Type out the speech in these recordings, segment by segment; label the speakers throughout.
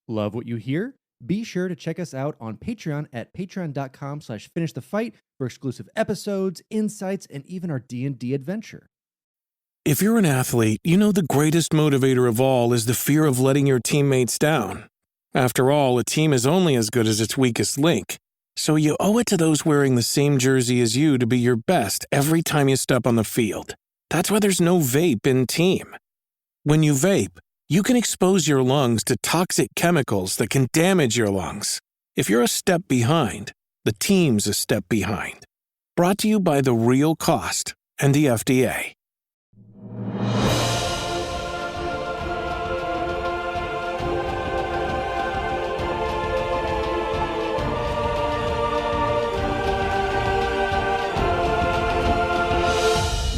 Speaker 1: Love what you hear? Be sure to check us out on Patreon at patreon.com/finishthefight for exclusive episodes, insights, and even our D&D adventure.
Speaker 2: If you're an athlete, you know the greatest motivator of all is the fear of letting your teammates down. After all, a team is only as good as its weakest link. So you owe it to those wearing the same jersey as you to be your best every time you step on the field. That's why there's no vape in team. When you vape, you can expose your lungs to toxic chemicals that can damage your lungs. If you're a step behind, the team's a step behind. Brought to you by The Real Cost and the FDA.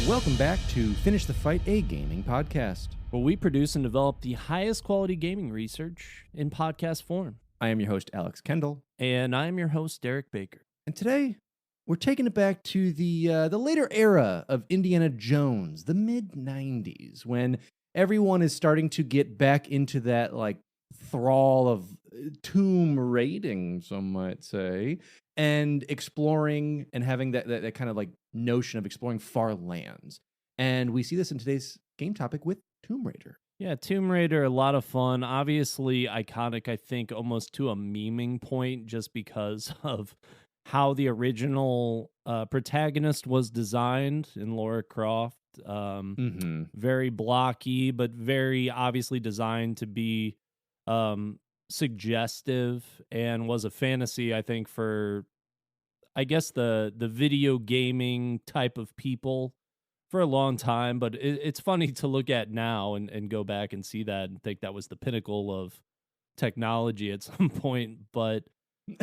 Speaker 1: Welcome back to Finish the Fight, a gaming podcast.
Speaker 3: Well, we produce and develop the highest quality gaming research in podcast form.
Speaker 1: I am your host, Alex Kendall.
Speaker 3: And I am your host, Derek Baker.
Speaker 1: And today, we're taking it back to the later era of Indiana Jones, the mid-90s, when everyone is starting to get back into that, thrall of tomb raiding, some might say, and exploring and having that kind of notion of exploring far lands. And we see this in today's game topic with Tomb Raider.
Speaker 3: Yeah, Tomb Raider, a lot of fun. Obviously iconic, I think, almost to a memeing point just because of how the original protagonist was designed in Lara Croft. Very blocky, but very obviously designed to be suggestive, and was a fantasy, I think, for, I guess, the video gaming type of people for a long time. But it's funny to look at now and go back and see that and think that was the pinnacle of technology at some point. But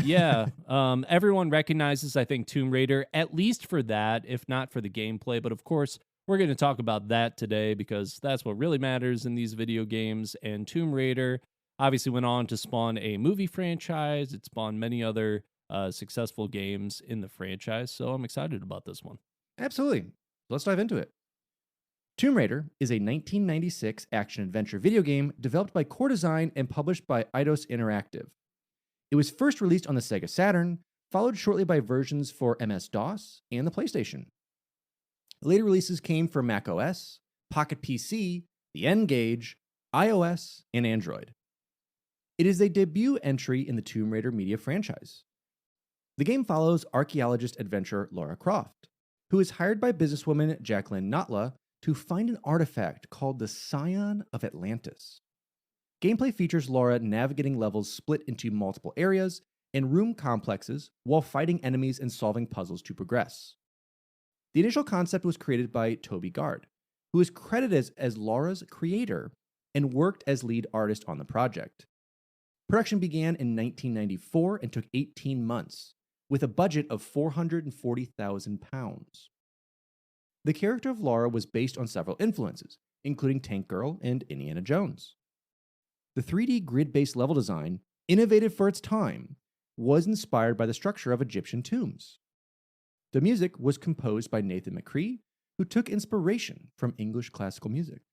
Speaker 3: yeah, everyone recognizes, I think, Tomb Raider, at least for that, if not for the gameplay. But of course, we're going to talk about that today because that's what really matters in these video games. And Tomb Raider obviously went on to spawn a movie franchise. It spawned many other successful games in the franchise. So I'm excited about this one.
Speaker 1: Absolutely. Let's dive into it. Tomb Raider is a 1996 action-adventure video game developed by Core Design and published by Eidos Interactive. It was first released on the Sega Saturn, followed shortly by versions for MS-DOS and the PlayStation. Later releases came for Mac OS, Pocket PC, the N-Gage, iOS, and Android. It is a debut entry in the Tomb Raider media franchise. The game follows archaeologist adventurer Lara Croft, who is hired by businesswoman Jacqueline Notla to find an artifact called the Scion of Atlantis. Gameplay features Lara navigating levels split into multiple areas and room complexes while fighting enemies and solving puzzles to progress. The initial concept was created by Toby Gard, who is credited as Lara's creator and worked as lead artist on the project. Production began in 1994 and took 18 months, with a budget of £440,000. The character of Lara was based on several influences, including Tank Girl and Indiana Jones. The 3D grid-based level design, innovative for its time, was inspired by the structure of Egyptian tombs. The music was composed by Nathan McCree, who took inspiration from English classical music.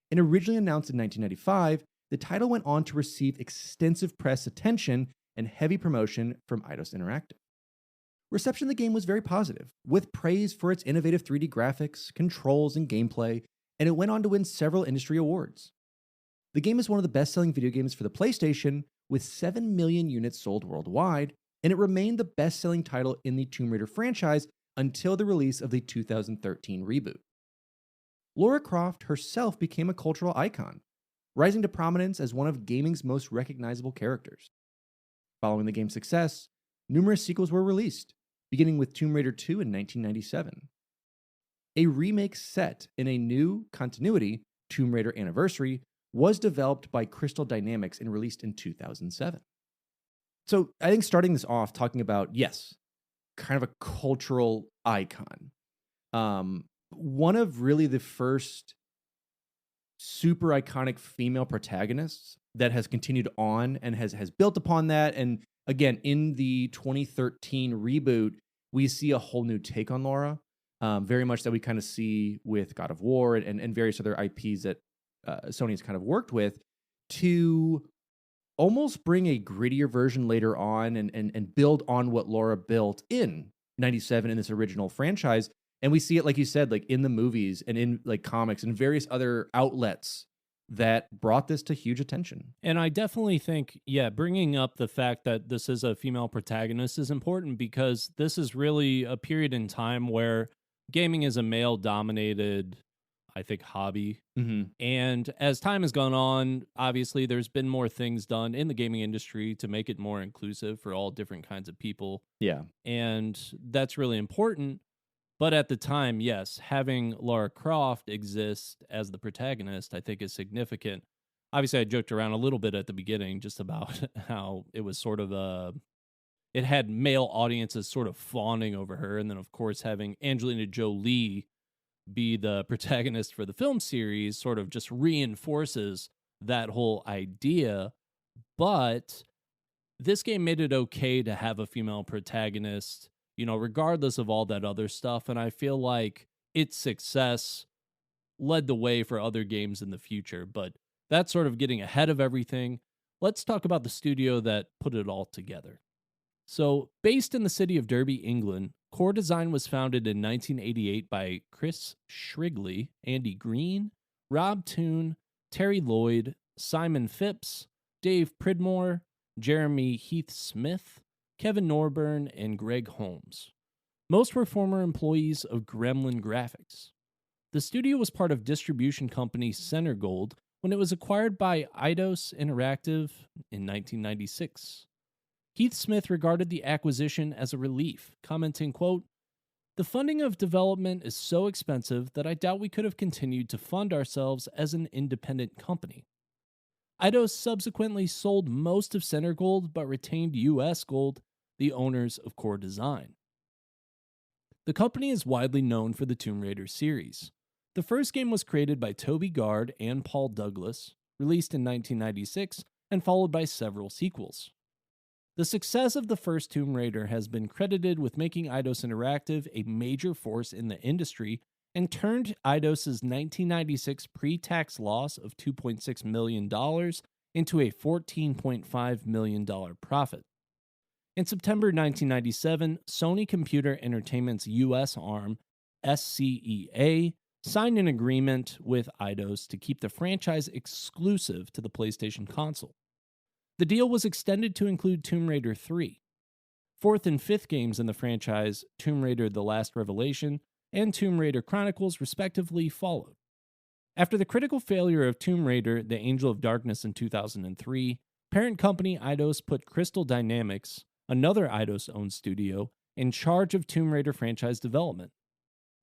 Speaker 1: And originally announced in 1995, the title went on to receive extensive press attention and heavy promotion from Eidos Interactive. Reception of the game was very positive, with praise for its innovative 3D graphics, controls, and gameplay, and it went on to win several industry awards. The game is one of the best-selling video games for the PlayStation, with 7 million units sold worldwide, and it remained the best-selling title in the Tomb Raider franchise until the release of the 2013 reboot. Lara Croft herself became a cultural icon, rising to prominence as one of gaming's most recognizable characters. Following the game's success, numerous sequels were released, beginning with Tomb Raider 2 in 1997. A remake set in a new continuity, Tomb Raider Anniversary, was developed by Crystal Dynamics and released in 2007. So I think starting this off talking about, yes, kind of a cultural icon. One of really the first super iconic female protagonists that has continued on and has built upon that. And again, in the 2013 reboot, we see a whole new take on Lara, very much that we kind of see with God of War and various other IPs that Sony has kind of worked with to almost bring a grittier version later on and build on what Laura built in 97 in this original franchise. And we see it, like you said, like in the movies and in like comics and various other outlets that brought this to huge attention.
Speaker 3: And I definitely think, yeah, bringing up the fact that this is a female protagonist is important because this is really a period in time where gaming is a male dominated, I think, hobby.
Speaker 1: Mm-hmm.
Speaker 3: And as time has gone on, obviously there's been more things done in the gaming industry to make it more inclusive for all different kinds of people.
Speaker 1: Yeah.
Speaker 3: And that's really important. But at the time, yes, having Lara Croft exist as the protagonist, I think is significant. Obviously, I joked around a little bit at the beginning just about how it was sort of it had male audiences sort of fawning over her. And then, of course, having Angelina Jolie be the protagonist for the film series sort of just reinforces that whole idea. But this game made it okay to have a female protagonist, regardless of all that other stuff. And I feel like its success led the way for other games in the future. But that's sort of getting ahead of everything. Let's talk about the studio that put it all together. So, based in the city of Derby, England, Core Design was founded in 1988 by Chris Shrigley, Andy Green, Rob Toon, Terry Lloyd, Simon Phipps, Dave Pridmore, Jeremy Heath Smith, Kevin Norburn, and Greg Holmes. Most were former employees of Gremlin Graphics. The studio was part of distribution company Centergold when it was acquired by Eidos Interactive in 1996. Heath Smith regarded the acquisition as a relief, commenting, quote, "The funding of development is so expensive that I doubt we could have continued to fund ourselves as an independent company." Eidos subsequently sold most of Centergold but retained US Gold, the owners of Core Design. The company is widely known for the Tomb Raider series. The first game was created by Toby Gard and Paul Douglas, released in 1996, and followed by several sequels. The success of the first Tomb Raider has been credited with making Eidos Interactive a major force in the industry and turned Eidos' 1996 pre-tax loss of $2.6 million into a $14.5 million profit. In September 1997, Sony Computer Entertainment's U.S. arm, SCEA, signed an agreement with Eidos to keep the franchise exclusive to the PlayStation console. The deal was extended to include Tomb Raider 3. Fourth and fifth games in the franchise, Tomb Raider The Last Revelation and Tomb Raider Chronicles, respectively, followed. After the critical failure of Tomb Raider The Angel of Darkness in 2003, parent company Eidos put Crystal Dynamics, another Eidos-owned studio, in charge of Tomb Raider franchise development.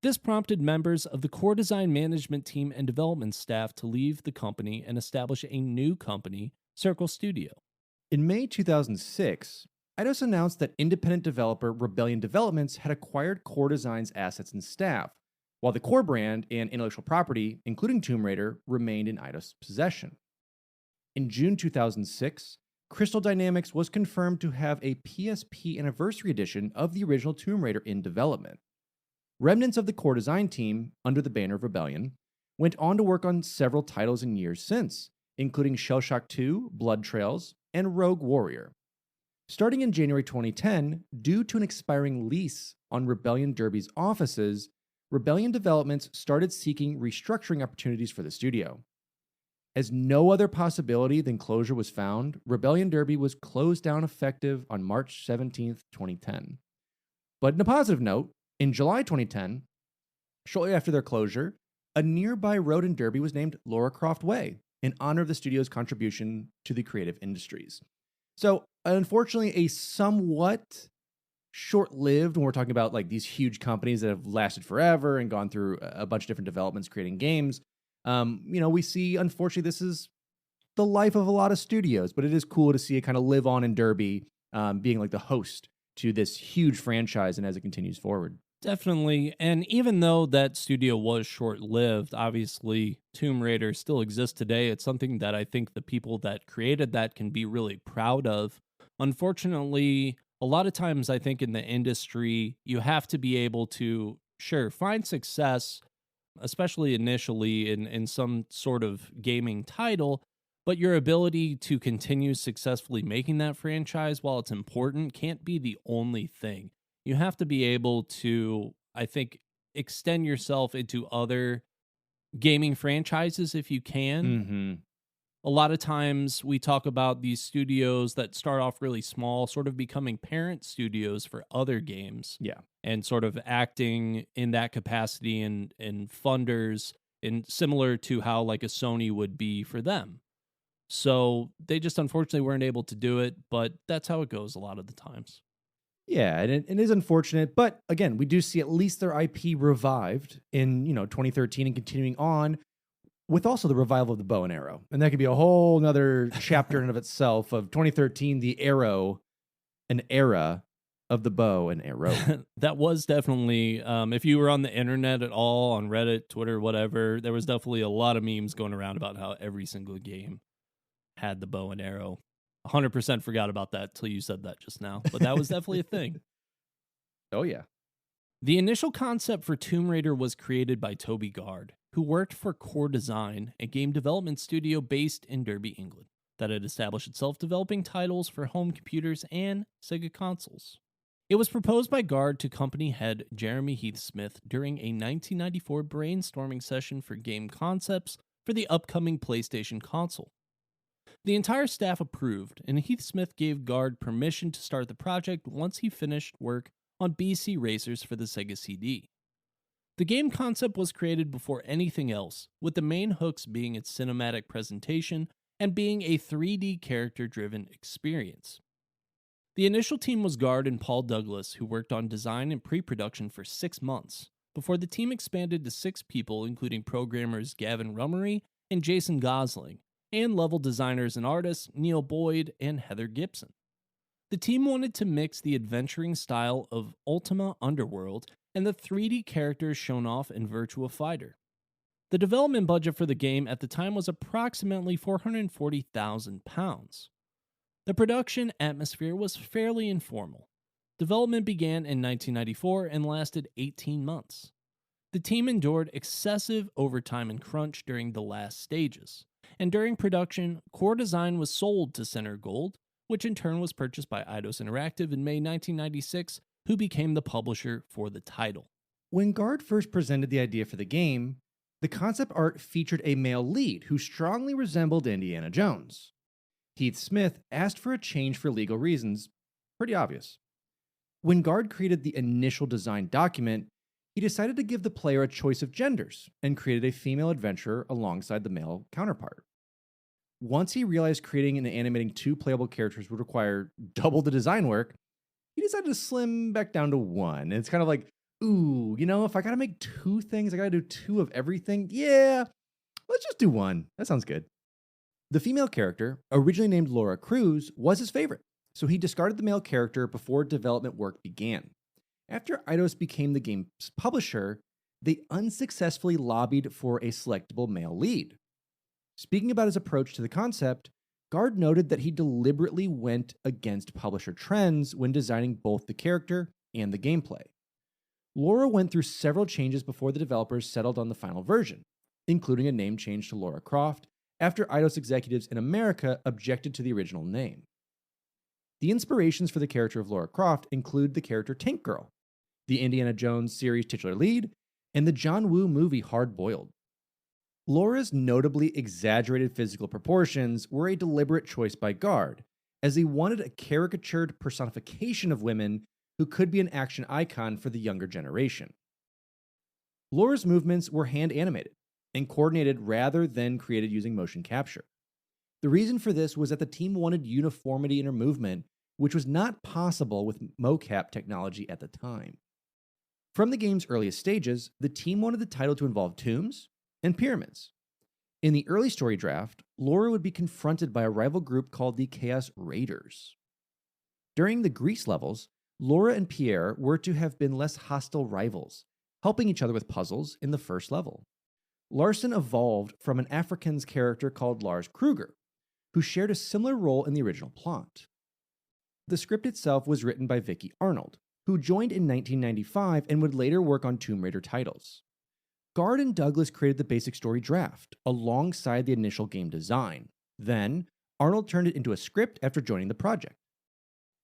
Speaker 3: This prompted members of the Core Design management team and development staff to leave the company and establish a new company, Circle Studio.
Speaker 1: In May 2006, Eidos announced that independent developer Rebellion Developments had acquired Core Design's assets and staff, while the Core brand and intellectual property, including Tomb Raider, remained in Eidos' possession. In June 2006, Crystal Dynamics was confirmed to have a PSP Anniversary Edition of the original Tomb Raider in development. Remnants of the Core Design team, under the banner of Rebellion, went on to work on several titles in years since, including Shellshock 2, Blood Trails, and Rogue Warrior. Starting in January 2010, due to an expiring lease on Rebellion Derby's offices, Rebellion Developments started seeking restructuring opportunities for the studio. As no other possibility than closure was found, Rebellion Derby was closed down effective on March 17, 2010. But in a positive note, in July 2010, shortly after their closure, a nearby road in Derby was named Lara Croft Way, in honor of the studio's contribution to the creative industries. So, unfortunately, a somewhat short-lived, when we're talking about like these huge companies that have lasted forever and gone through a bunch of different developments creating games, we see, unfortunately, this is the life of a lot of studios, but it is cool to see it kind of live on in Derby, being like the host to this huge franchise and as it continues forward.
Speaker 3: Definitely. And even though that studio was short-lived, obviously Tomb Raider still exists today. It's something that I think the people that created that can be really proud of. Unfortunately, a lot of times I think in the industry, you have to be able to, sure, find success, especially initially in some sort of gaming title, But your ability to continue successfully making that franchise, while it's important, can't be the only thing. You have to be able to, I think, extend yourself into other gaming franchises if you can.
Speaker 1: Mm-hmm.
Speaker 3: A lot of times we talk about these studios that start off really small, sort of becoming parent studios for other games.
Speaker 1: Yeah.
Speaker 3: And sort of acting in that capacity and funders, and similar to how like a Sony would be for them. So they just unfortunately weren't able to do it, but that's how it goes a lot of the times.
Speaker 1: Yeah, and it is unfortunate, but again, we do see at least their IP revived in 2013 and continuing on with also the revival of the bow and arrow, and that could be a whole nother chapter in and of itself of 2013, the arrow, an era of the bow and arrow.
Speaker 3: That was definitely, if you were on the internet at all, on Reddit, Twitter, whatever, there was definitely a lot of memes going around about how every single game had the bow and arrow. 100% forgot about that till you said that just now, but that was definitely a thing.
Speaker 1: Oh yeah.
Speaker 3: The initial concept for Tomb Raider was created by Toby Gard, who worked for Core Design, a game development studio based in Derby, England, that had established itself developing titles for home computers and Sega consoles. It was proposed by Gard to company head Jeremy Heath-Smith during a 1994 brainstorming session for game concepts for the upcoming PlayStation console. The entire staff approved, and Heath-Smith gave Gard permission to start the project once he finished work on BC Racers for the Sega CD. The game concept was created before anything else, with the main hooks being its cinematic presentation and being a 3D character-driven experience. The initial team was Gard and Paul Douglas, who worked on design and pre-production for 6 months, before the team expanded to 6 people, including programmers Gavin Rummery and Jason Gosling, and level designers and artists Neil Boyd and Heather Gibson. The team wanted to mix the adventuring style of Ultima Underworld and the 3D characters shown off in Virtua Fighter. The development budget for the game at the time was approximately £440,000. The production atmosphere was fairly informal. Development began in 1994 and lasted 18 months. The team endured excessive overtime and crunch during the last stages, and during production, Core Design was sold to Center Gold, which in turn was purchased by Eidos Interactive in May 1996, who became the publisher for the title.
Speaker 1: When Gard first presented the idea for the game, the concept art featured a male lead who strongly resembled Indiana Jones. Heath-Smith asked for a change for legal reasons, pretty obvious. When Gard created the initial design document, he decided to give the player a choice of genders and created a female adventurer alongside the male counterpart. Once he realized creating and animating 2 playable characters would require double the design work, he decided to slim back down to 1. And it's kind of like, ooh, if I gotta make 2 things, I gotta do 2 of everything. Yeah, let's just do 1. That sounds good. The female character, originally named Lara Croft, was his favorite, so he discarded the male character before development work began. After Eidos became the game's publisher, they unsuccessfully lobbied for a selectable male lead. Speaking about his approach to the concept, Gard noted that he deliberately went against publisher trends when designing both the character and the gameplay. Lara went through several changes before the developers settled on the final version, including a name change to Lara Croft after Eidos executives in America objected to the original name. The inspirations for the character of Lara Croft include the character Tank Girl, the Indiana Jones series titular lead, and the John Woo movie Hard Boiled. Lara's notably exaggerated physical proportions were a deliberate choice by Gard, as he wanted a caricatured personification of women who could be an action icon for the younger generation. Lara's movements were hand animated and coordinated rather than created using motion capture. The reason for this was that the team wanted uniformity in her movement, which was not possible with mocap technology at the time. From the game's earliest stages, the team wanted the title to involve tombs and pyramids. In the early story draft, Lara would be confronted by a rival group called the Chaos Raiders. During the Greece levels, Lara and Pierre were to have been less hostile rivals, helping each other with puzzles in the first level. Larson evolved from an Afrikaans character called Lars Kruger, who shared a similar role in the original plot. The script itself was written by Vicky Arnold, who joined in 1995 and would later work on Tomb Raider titles. Gard and Douglas created the basic story draft alongside the initial game design, Then, Arnold turned it into a script after joining the project.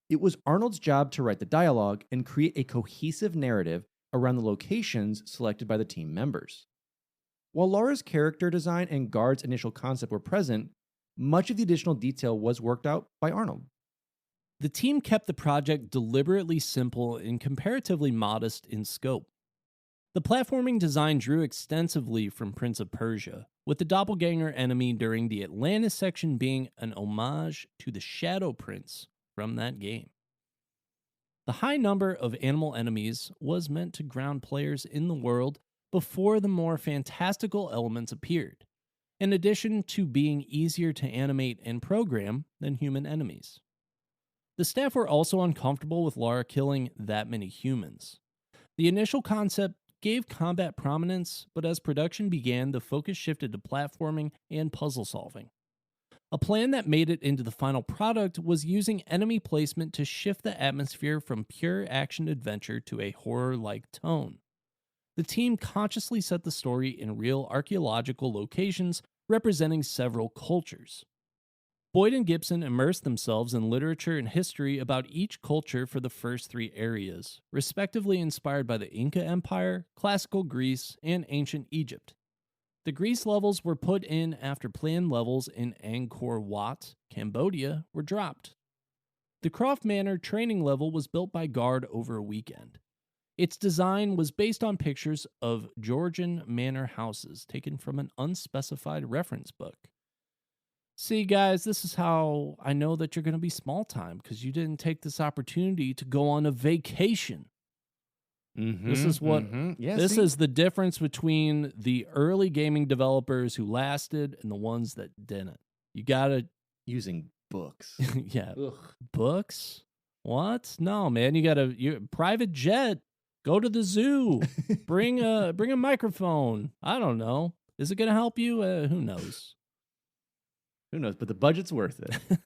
Speaker 1: It was Arnold's job to write the dialogue and create a cohesive narrative around the locations selected by the team members. While Lara's character design and Guard's initial concept were present, much of the additional detail was worked out by Arnold.
Speaker 3: The team kept the project deliberately simple and comparatively modest in scope. The platforming design drew extensively from Prince of Persia, with the doppelganger enemy during the Atlantis section being an homage to the Shadow Prince from that game. The high number of animal enemies was meant to ground players in the world before the more fantastical elements appeared, in addition to being easier to animate and program than human enemies. The staff were also uncomfortable with Lara killing that many humans. The initial concept gave combat prominence, but as production began, the focus shifted to platforming and puzzle solving. A plan that made it into the final product was using enemy placement to shift the atmosphere from pure action-adventure to a horror-like tone. The team consciously set the story in real archaeological locations representing several cultures. Boyd and Gibson immersed themselves in literature and history about each culture for the first 3 areas, respectively inspired by the Inca Empire, classical Greece, and ancient Egypt. The Greece levels were put in after planned levels in Angkor Wat, Cambodia, were dropped. The Croft Manor training level was built by Guard over a weekend. Its design was based on pictures of Georgian manor houses taken from an unspecified reference book. See, guys, this is how I know that you're going to be small time, because you didn't take this opportunity to go on a vacation. This is what this is the difference between the early gaming developers who lasted and the ones that didn't. You gotta
Speaker 1: using books.
Speaker 3: Yeah,
Speaker 1: Ugh.
Speaker 3: books. What? No, man. You private jet. Go to the zoo. Bring a microphone. I don't know. Is it gonna help you? Who knows?
Speaker 1: Who knows? But the budget's worth it.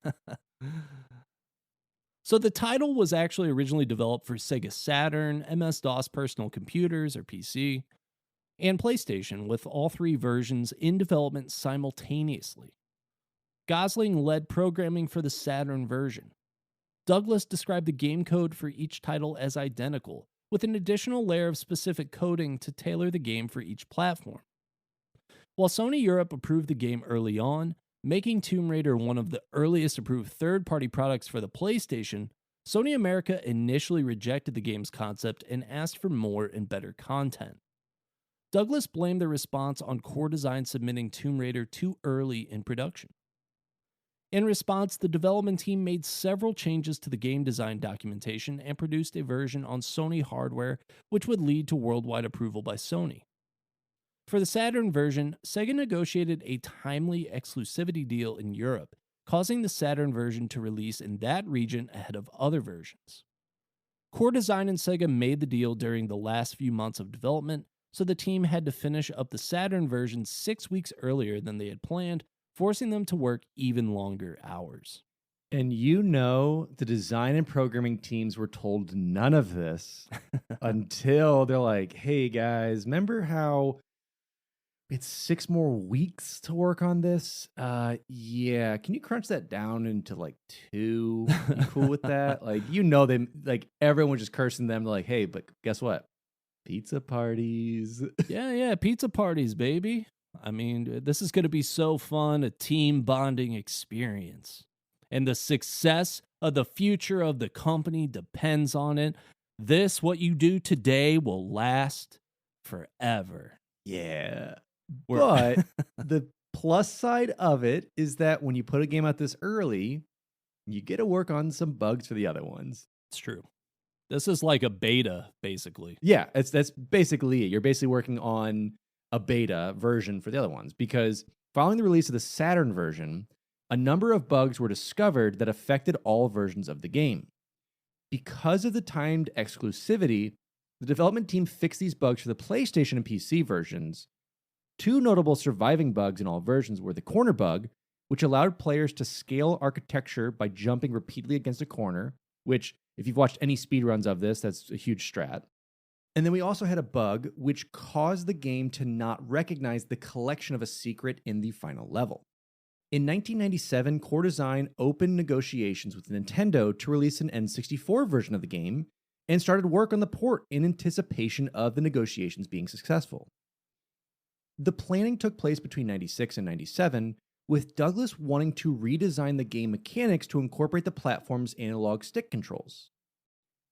Speaker 3: So the title was actually originally developed for Sega Saturn, MS-DOS personal computers, or PC, and PlayStation, with all 3 versions in development simultaneously. Gosling led programming for the Saturn version. Douglas described the game code for each title as identical, with an additional layer of specific coding to tailor the game for each platform. While Sony Europe approved the game early on, making Tomb Raider one of the earliest approved third-party products for the PlayStation, Sony America initially rejected the game's concept and asked for more and better content. Douglas blamed the response on core design submitting Tomb Raider too early in production. In response, the development team made several changes to the game design documentation and produced a version on Sony hardware, which would lead to worldwide approval by Sony. For the Saturn version, Sega negotiated a timely exclusivity deal in Europe, causing the Saturn version to release in that region ahead of other versions. Core Design and Sega made the deal during the last few months of development, so the team had to finish up the Saturn version 6 weeks earlier than they had planned, forcing them to work even longer hours.
Speaker 1: And the design and programming teams were told none of this until they're like, hey guys, remember how it's 6 more weeks to work on this? Yeah, can you crunch that down into like 2? You cool with that? Everyone was just cursing them, like, hey, but guess what? Pizza parties.
Speaker 3: Yeah, pizza parties, baby. I mean, this is going to be so fun, a team bonding experience. And the success of the future of the company depends on it. What you do today, will last forever.
Speaker 1: Yeah. But the plus side of it is that when you put a game out this early, you get to work on some bugs for the other ones.
Speaker 3: It's true. This is like a beta, basically.
Speaker 1: Yeah, that's basically it. You're basically working on a beta version for the other ones, because following the release of the Saturn version, a number of bugs were discovered that affected all versions of the game. Because of the timed exclusivity, the development team fixed these bugs for the PlayStation and PC versions. 2 notable surviving bugs in all versions were the corner bug, which allowed players to scale architecture by jumping repeatedly against a corner, which, if you've watched any speedruns of this, that's a huge strat. And then we also had a bug which caused the game to not recognize the collection of a secret in the final level. In 1997, Core Design opened negotiations with Nintendo to release an N64 version of the game and started work on the port in anticipation of the negotiations being successful. The planning took place between 96 and 97, with Douglas wanting to redesign the game mechanics to incorporate the platform's analog stick controls.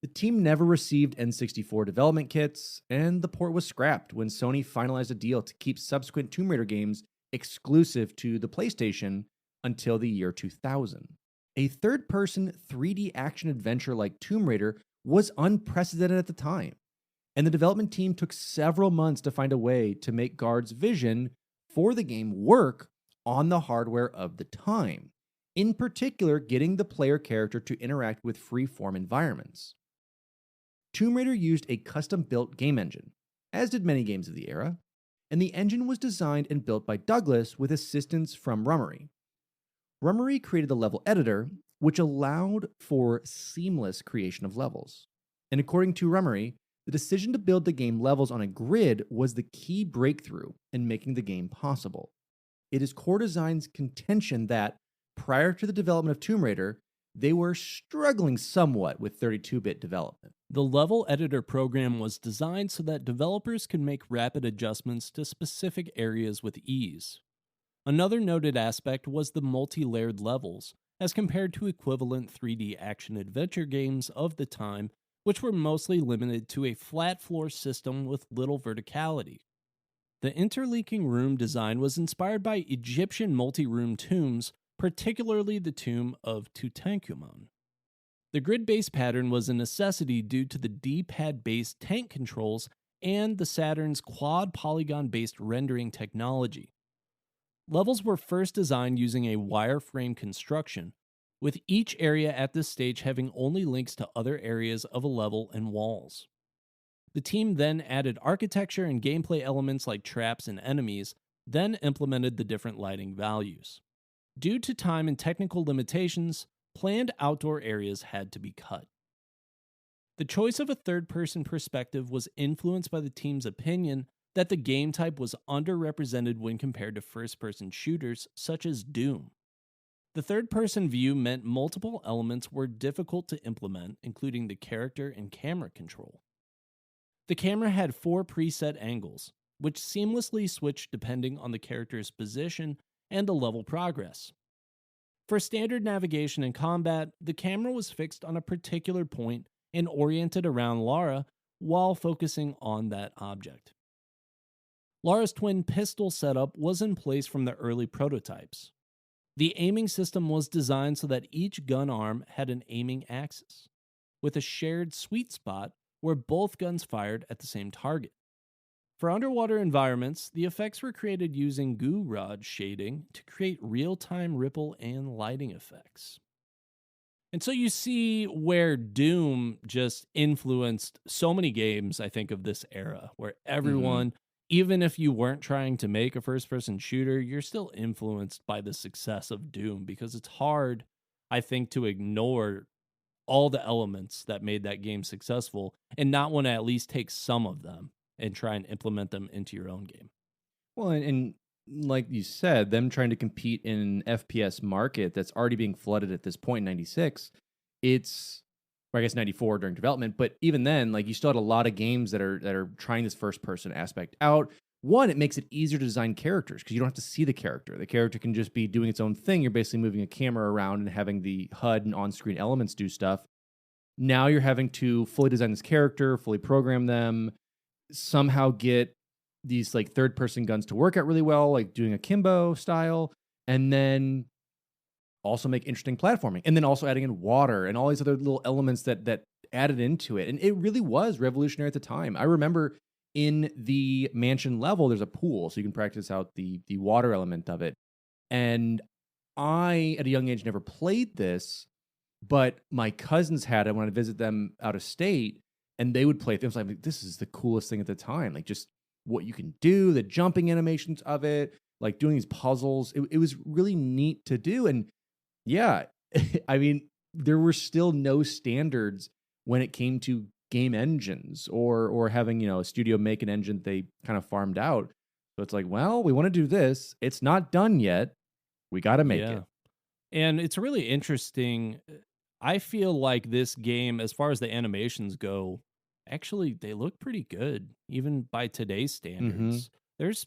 Speaker 1: The team never received N64 development kits, and the port was scrapped when Sony finalized a deal to keep subsequent Tomb Raider games exclusive to the PlayStation until the year 2000. A third-person 3D action adventure like Tomb Raider was unprecedented at the time, and the development team took several months to find a way to make Guard's vision for the game work on the hardware of the time, in particular getting the player character to interact with free-form environments. Tomb Raider used a custom-built game engine, as did many games of the era, and the engine was designed and built by Douglas with assistance from Rummery. Rummery created the level editor, which allowed for seamless creation of levels. And according to Rummery, the decision to build the game levels on a grid was the key breakthrough in making the game possible. It is Core Design's contention that, prior to the development of Tomb Raider, they were struggling somewhat with 32-bit development.
Speaker 3: The level editor program was designed so that developers could make rapid adjustments to specific areas with ease. Another noted aspect was the multi-layered levels, as compared to equivalent 3D action-adventure games of the time, which were mostly limited to a flat floor system with little verticality. The interlinking room design was inspired by Egyptian multi-room tombs, particularly the tomb of Tutankhamun. The grid-based pattern was a necessity due to the D-pad-based tank controls and the Saturn's quad polygon-based rendering technology. Levels were first designed using a wireframe construction, with each area at this stage having only links to other areas of a level and walls. The team then added architecture and gameplay elements like traps and enemies, then implemented the different lighting values. Due to time and technical limitations, planned outdoor areas had to be cut. The choice of a third-person perspective was influenced by the team's opinion that the game type was underrepresented when compared to first-person shooters such as Doom. The third-person view meant multiple elements were difficult to implement, including the character and camera control. The camera had 4 preset angles, which seamlessly switched depending on the character's position and the level progress. For standard navigation and combat, the camera was fixed on a particular point and oriented around Lara while focusing on that object. Lara's twin pistol setup was in place from the early prototypes. The aiming system was designed so that each gun arm had an aiming axis, with a shared sweet spot where both guns fired at the same target. For underwater environments, the effects were created using goo rod shading to create real-time ripple and lighting effects. And so you see where Doom just influenced so many games, I think, of this era, where everyone, even if you weren't trying to make a first-person shooter, you're still influenced by the success of Doom, because it's hard, I think, to ignore all the elements that made that game successful and not want to at least take some of them and try and implement them into your own game.
Speaker 1: Well, and like you said, them trying to compete in an FPS market that's already being flooded at this point in 96, it's, or I guess 94 during development, but even then, like, you still had a lot of games that are trying this first person aspect out. One, it makes it easier to design characters because you don't have to see the character. The character can just be doing its own thing. You're basically moving a camera around and having the HUD and on-screen elements do stuff. Now you're having to fully design this character, fully program them, somehow get these like third-person guns to work out really well, like doing akimbo style, and then also make interesting platforming, and then also adding in water and all these other little elements that added into it. And it really was revolutionary at the time. I remember in the mansion level, there's a pool, so you can practice out the water element of it. And I, at a young age, never played this, but my cousins had it when I visit them out of state, and they would play things like, this is the coolest thing at the time. Like, just what you can do, the jumping animations of it, like doing these puzzles. It was really neat to do. And yeah, I mean, there were still no standards when it came to game engines or having, a studio make an engine they kind of farmed out. So it's like, well, we want to do this. It's not done yet. We got to make
Speaker 3: Yeah.
Speaker 1: it.
Speaker 3: And it's really interesting. I feel like this game, as far as the animations go, actually, they look pretty good, even by today's
Speaker 1: Mm-hmm.
Speaker 3: standards. There's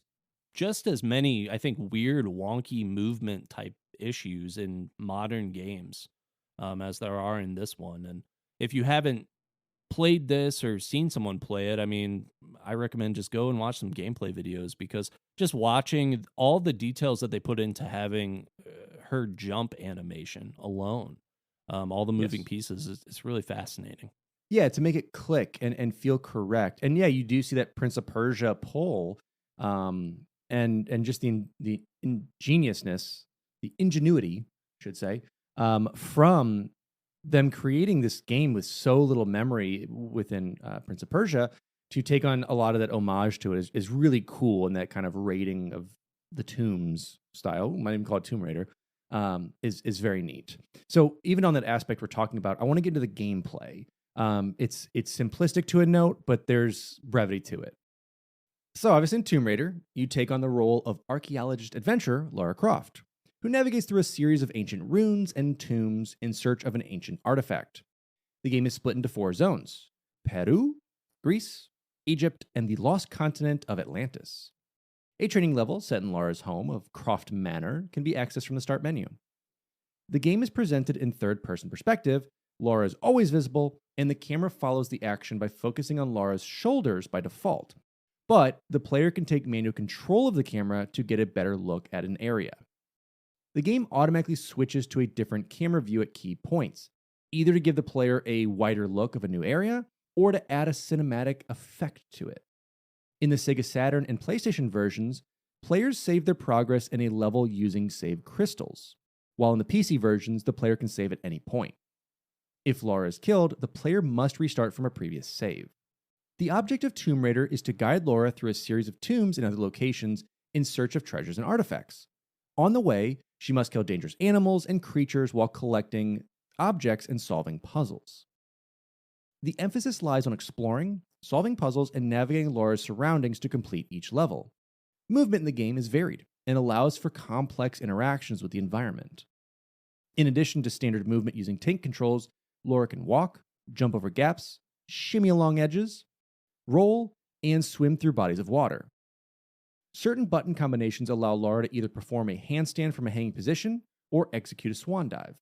Speaker 3: just as many, I think, weird, wonky movement type issues in modern games as there are in this one. And if you haven't played this or seen someone play it, I mean, I recommend just go and watch some gameplay videos because just watching all the details that they put into having her jump animation alone, all the moving
Speaker 1: Yes.
Speaker 3: pieces, it's really fascinating.
Speaker 1: Yeah, to make it click and feel correct. And yeah, you do see that Prince of Persia pull, and just the ingeniousness, the ingenuity, I should say, from them creating this game with so little memory within Prince of Persia to take on a lot of that homage to it is really cool. And that kind of raiding of the tombs style, we might even call it Tomb Raider, is very neat. So even on that aspect we're talking about, I want to get into the gameplay. It's simplistic to a note, but there's brevity to it. So obviously in Tomb Raider, you take on the role of archaeologist adventurer Lara Croft, who navigates through a series of ancient ruins and tombs in search of an ancient artifact. The game is split into 4 zones: Peru, Greece, Egypt, and the lost continent of Atlantis. A training level set in Lara's home of Croft Manor can be accessed from the start menu. The game is presented in third-person perspective. Lara is always visible, and the camera follows the action by focusing on Lara's shoulders by default. But the player can take manual control of the camera to get a better look at an area. The game automatically switches to a different camera view at key points, either to give the player a wider look of a new area or to add a cinematic effect to it. In the Sega Saturn and PlayStation versions, players save their progress in a level using save crystals, while in the PC versions, the player can save at any point. If Lara is killed, the player must restart from a previous save. The object of Tomb Raider is to guide Lara through a series of tombs and other locations in search of treasures and artifacts. On the way, she must kill dangerous animals and creatures while collecting objects and solving puzzles. The emphasis lies on exploring, solving puzzles, and navigating Lara's surroundings to complete each level. Movement in the game is varied and allows for complex interactions with the environment. In addition to standard movement using tank controls, Lara can walk, jump over gaps, shimmy along edges, roll, and swim through bodies of water. Certain button combinations allow Lara to either perform a handstand from a hanging position or execute a swan dive.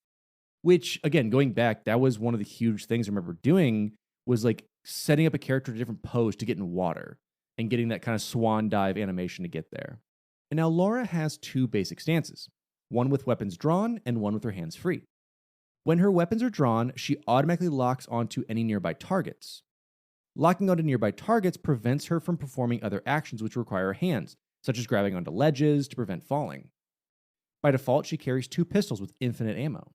Speaker 1: Which, again, going back, that was one of the huge things I remember doing, was like setting up a character in a different pose to get in water and getting that kind of swan dive animation to get there. And now Lara has 2 basic stances, one with weapons drawn and one with her hands free. When her weapons are drawn, she automatically locks onto any nearby targets. Locking onto nearby targets prevents her from performing other actions which require her hands, such as grabbing onto ledges to prevent falling. By default, she carries 2 pistols with infinite ammo.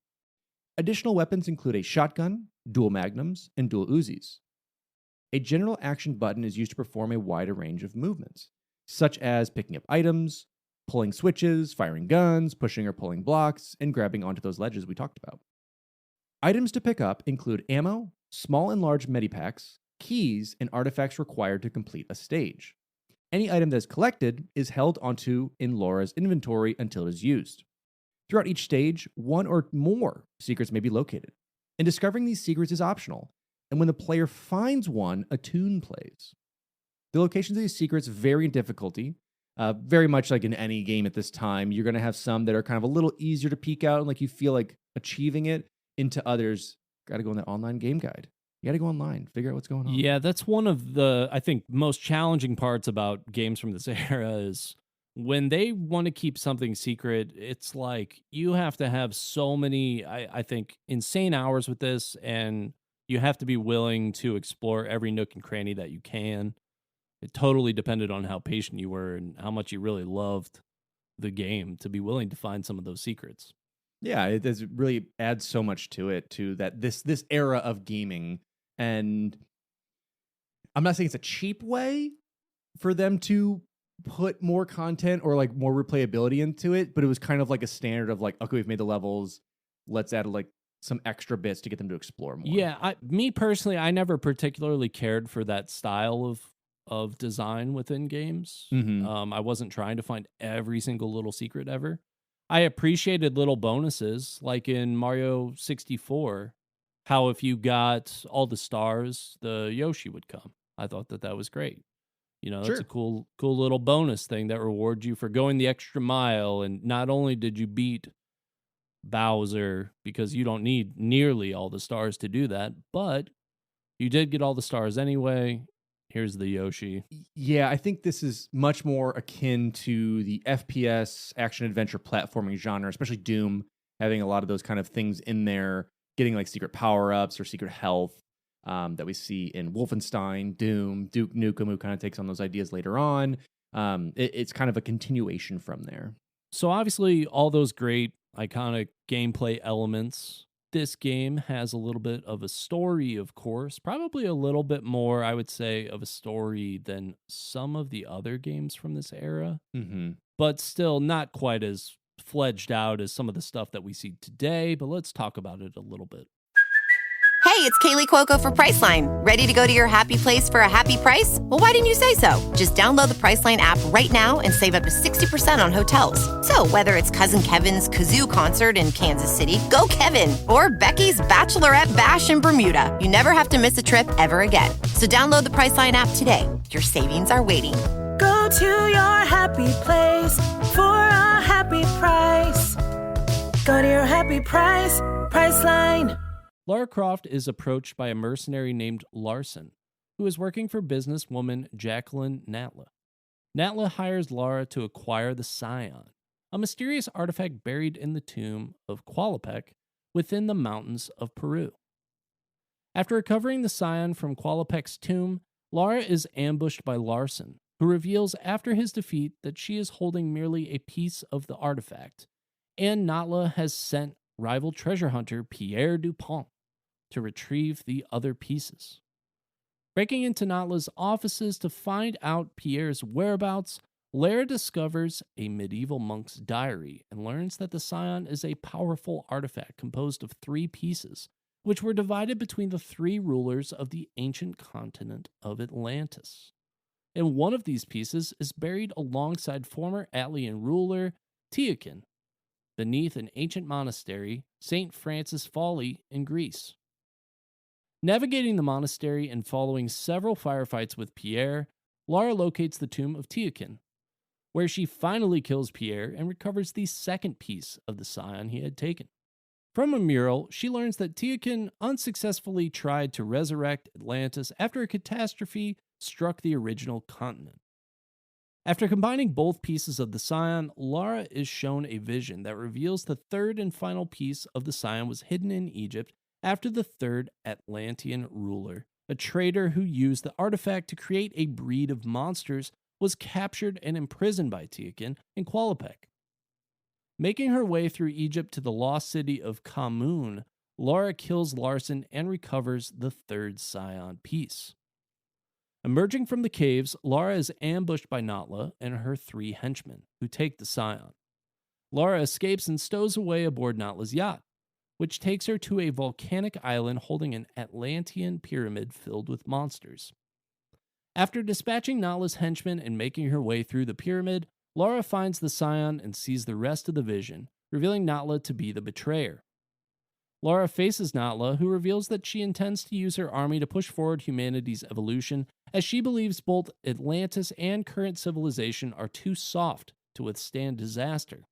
Speaker 1: Additional weapons include a shotgun, dual magnums, and dual Uzis. A general action button is used to perform a wider range of movements, such as picking up items, pulling switches, firing guns, pushing or pulling blocks, and grabbing onto those ledges we talked about. Items to pick up include ammo, small and large medipacks, keys, and artifacts required to complete a stage. Any item that is collected is held onto in Lara's inventory until it is used. Throughout each stage, 1 or more secrets may be located, and discovering these secrets is optional, and when the player finds one, a tune plays. The locations of these secrets vary in difficulty, very much like in any game at this time. You're going to have some that are kind of a little easier to peek out and like you feel like achieving it, into others, got to go in that online game guide. You got to go online, figure out what's going on.
Speaker 3: Yeah, that's one of the, I think, most challenging parts about games from this era is when they want to keep something secret, it's like you have to have so many, I think, insane hours with this, and you have to be willing to explore every nook and cranny that you can. It totally depended on how patient you were and how much you really loved the game to be willing to find some of those secrets.
Speaker 1: Yeah, it does really adds so much to it, to that this era of gaming. And I'm not saying it's a cheap way for them to put more content or like more replayability into it, but it was kind of like a standard of like, okay, we've made the levels, let's add like some extra bits to get them to explore more.
Speaker 3: Yeah, me personally, I never particularly cared for that style of design within games.
Speaker 1: Mhm.
Speaker 3: I wasn't trying to find every single little secret ever. I appreciated little bonuses like in Mario 64, how if you got all the stars, the Yoshi would come. I thought that that was great. You know, that's a
Speaker 1: Sure.
Speaker 3: cool little bonus thing that rewards you for going the extra mile. And not only did you beat Bowser because you don't need nearly all the stars to do that, but you did get all the stars anyway. Here's the Yoshi.
Speaker 1: Yeah, I think this is much more akin to the FPS action adventure platforming genre, especially Doom, having a lot of those kind of things in there, getting like secret power ups or secret health that we see in Wolfenstein, Doom, Duke Nukem, who kind of takes on those ideas later on. It's kind of a continuation from there.
Speaker 3: So obviously, all those great iconic gameplay elements. This game has a little bit of a story, of course, probably a little bit more, I would say, of a story than some of the other games from this era,
Speaker 1: Mm-hmm.
Speaker 3: but still not quite as fledged out as some of the stuff that we see today. But let's talk about it a little bit.
Speaker 4: Hey, it's Kaylee Cuoco for Priceline. Ready to go to your happy place for a happy price? Well, why didn't you say so? Just download the Priceline app right now and save up to 60% on hotels. So whether it's Cousin Kevin's Kazoo Concert in Kansas City, go Kevin, or Becky's Bachelorette Bash in Bermuda, you never have to miss a trip ever again. So download the Priceline app today. Your savings are waiting.
Speaker 5: Go to your happy place for a happy price. Go to your happy price, Priceline.
Speaker 3: Lara Croft is approached by a mercenary named Larson, who is working for businesswoman Jacqueline Natla. Natla hires Lara to acquire the Scion, a mysterious artifact buried in the tomb of Qualopec within the mountains of Peru. After recovering the Scion from Qualopec's tomb, Lara is ambushed by Larson, who reveals after his defeat that she is holding merely a piece of the artifact, and Natla has sent rival treasure hunter Pierre Dupont to retrieve the other pieces. Breaking into Natla's offices to find out Pierre's whereabouts, Lara discovers a medieval monk's diary and learns that the Scion is a powerful artifact composed of 3 pieces, which were divided between the 3 rulers of the ancient continent of Atlantis. And one of these pieces is buried alongside former Atlian ruler Tiakin, beneath an ancient monastery, St. Francis Folly in Greece. Navigating the monastery and following several firefights with Pierre, Lara locates the tomb of Tiakin, where she finally kills Pierre and recovers the second piece of the Scion he had taken. From a mural, she learns that Tiakin unsuccessfully tried to resurrect Atlantis after a catastrophe struck the original continent. After combining both pieces of the Scion, Lara is shown a vision that reveals the third and final piece of the Scion was hidden in Egypt after the third Atlantean ruler, a traitor who used the artifact to create a breed of monsters, was captured and imprisoned by Tiakin in Qualopec. Making her way through Egypt to the lost city of Khamun, Lara kills Larson and recovers the third Scion piece. Emerging from the caves, Lara is ambushed by Natla and her 3 henchmen, who take the Scion. Lara escapes and stows away aboard Natla's yacht, which takes her to a volcanic island holding an Atlantean pyramid filled with monsters. After dispatching Natla's henchmen and making her way through the pyramid, Lara finds the Scion and sees the rest of the vision, revealing Natla to be the betrayer. Lara faces Natla, who reveals that she intends to use her army to push forward humanity's evolution, as she believes both Atlantis and current civilization are too soft to withstand disaster.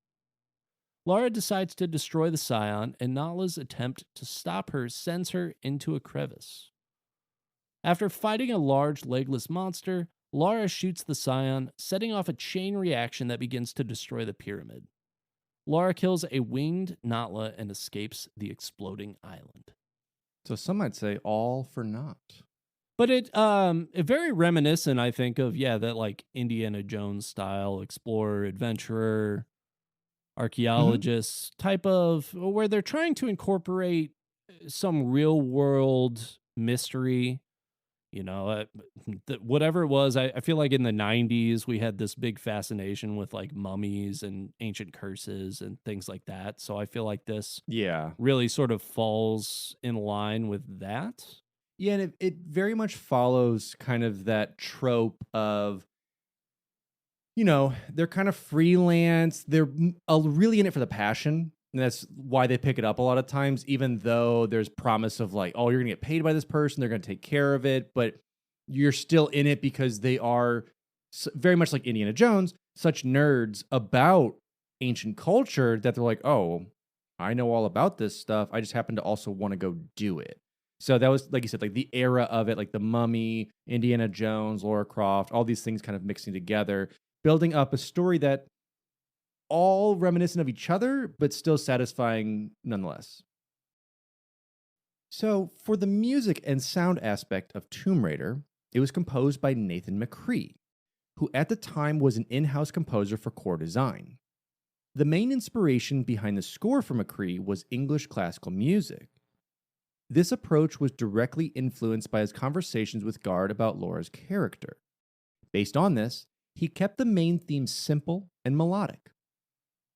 Speaker 3: Lara decides to destroy the Scion, and Natla's attempt to stop her sends her into a crevice. After fighting a large legless monster, Lara shoots the Scion, setting off a chain reaction that begins to destroy the pyramid. Lara kills a winged Natla and escapes the exploding island.
Speaker 1: So some might say all for naught.
Speaker 3: But it very reminiscent, I think, of that like Indiana Jones style explorer, adventurer, archaeologist type of, where they're trying to incorporate some real world mystery. Whatever it was, I feel like in the 90s we had this big fascination with like mummies and ancient curses and things like that. So I feel like this really sort of falls in line with that.
Speaker 1: Yeah, and it very much follows kind of that trope of they're kind of freelance. They're really in it for the passion. And that's why they pick it up a lot of times, even though there's promise of like, oh, you're going to get paid by this person. They're going to take care of it. But you're still in it because they are very much like Indiana Jones, such nerds about ancient culture that they're like, oh, I know all about this stuff. I just happen to also want to go do it. So that was, like you said, like the era of it, like the Mummy, Indiana Jones, Lara Croft, all these things kind of mixing together, building up a story that all reminiscent of each other, but still satisfying nonetheless. So for the music and sound aspect of Tomb Raider, it was composed by Nathan McCree, who at the time was an in-house composer for core design. The main inspiration behind the score for McCree was English classical music. This approach was directly influenced by his conversations with Guard about Laura's character. Based on this, he kept the main theme simple and melodic.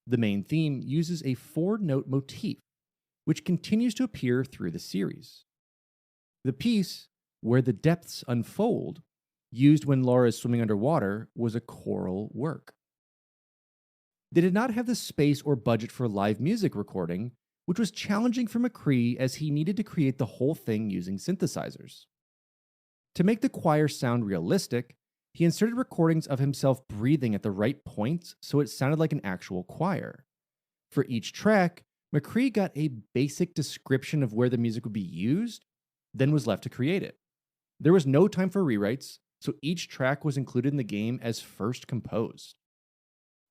Speaker 1: The main theme uses a 4-note motif, which continues to appear through the series. The piece, Where the Depths Unfold, used when Laura is swimming underwater, was a choral work. They did not have the space or budget for live music recording, which was challenging for McCree as he needed to create the whole thing using synthesizers. To make the choir sound realistic, he inserted recordings of himself breathing at the right points so it sounded like an actual choir. For each track, McCree got a basic description of where the music would be used, then was left to create it. There was no time for rewrites, so each track was included in the game as first composed.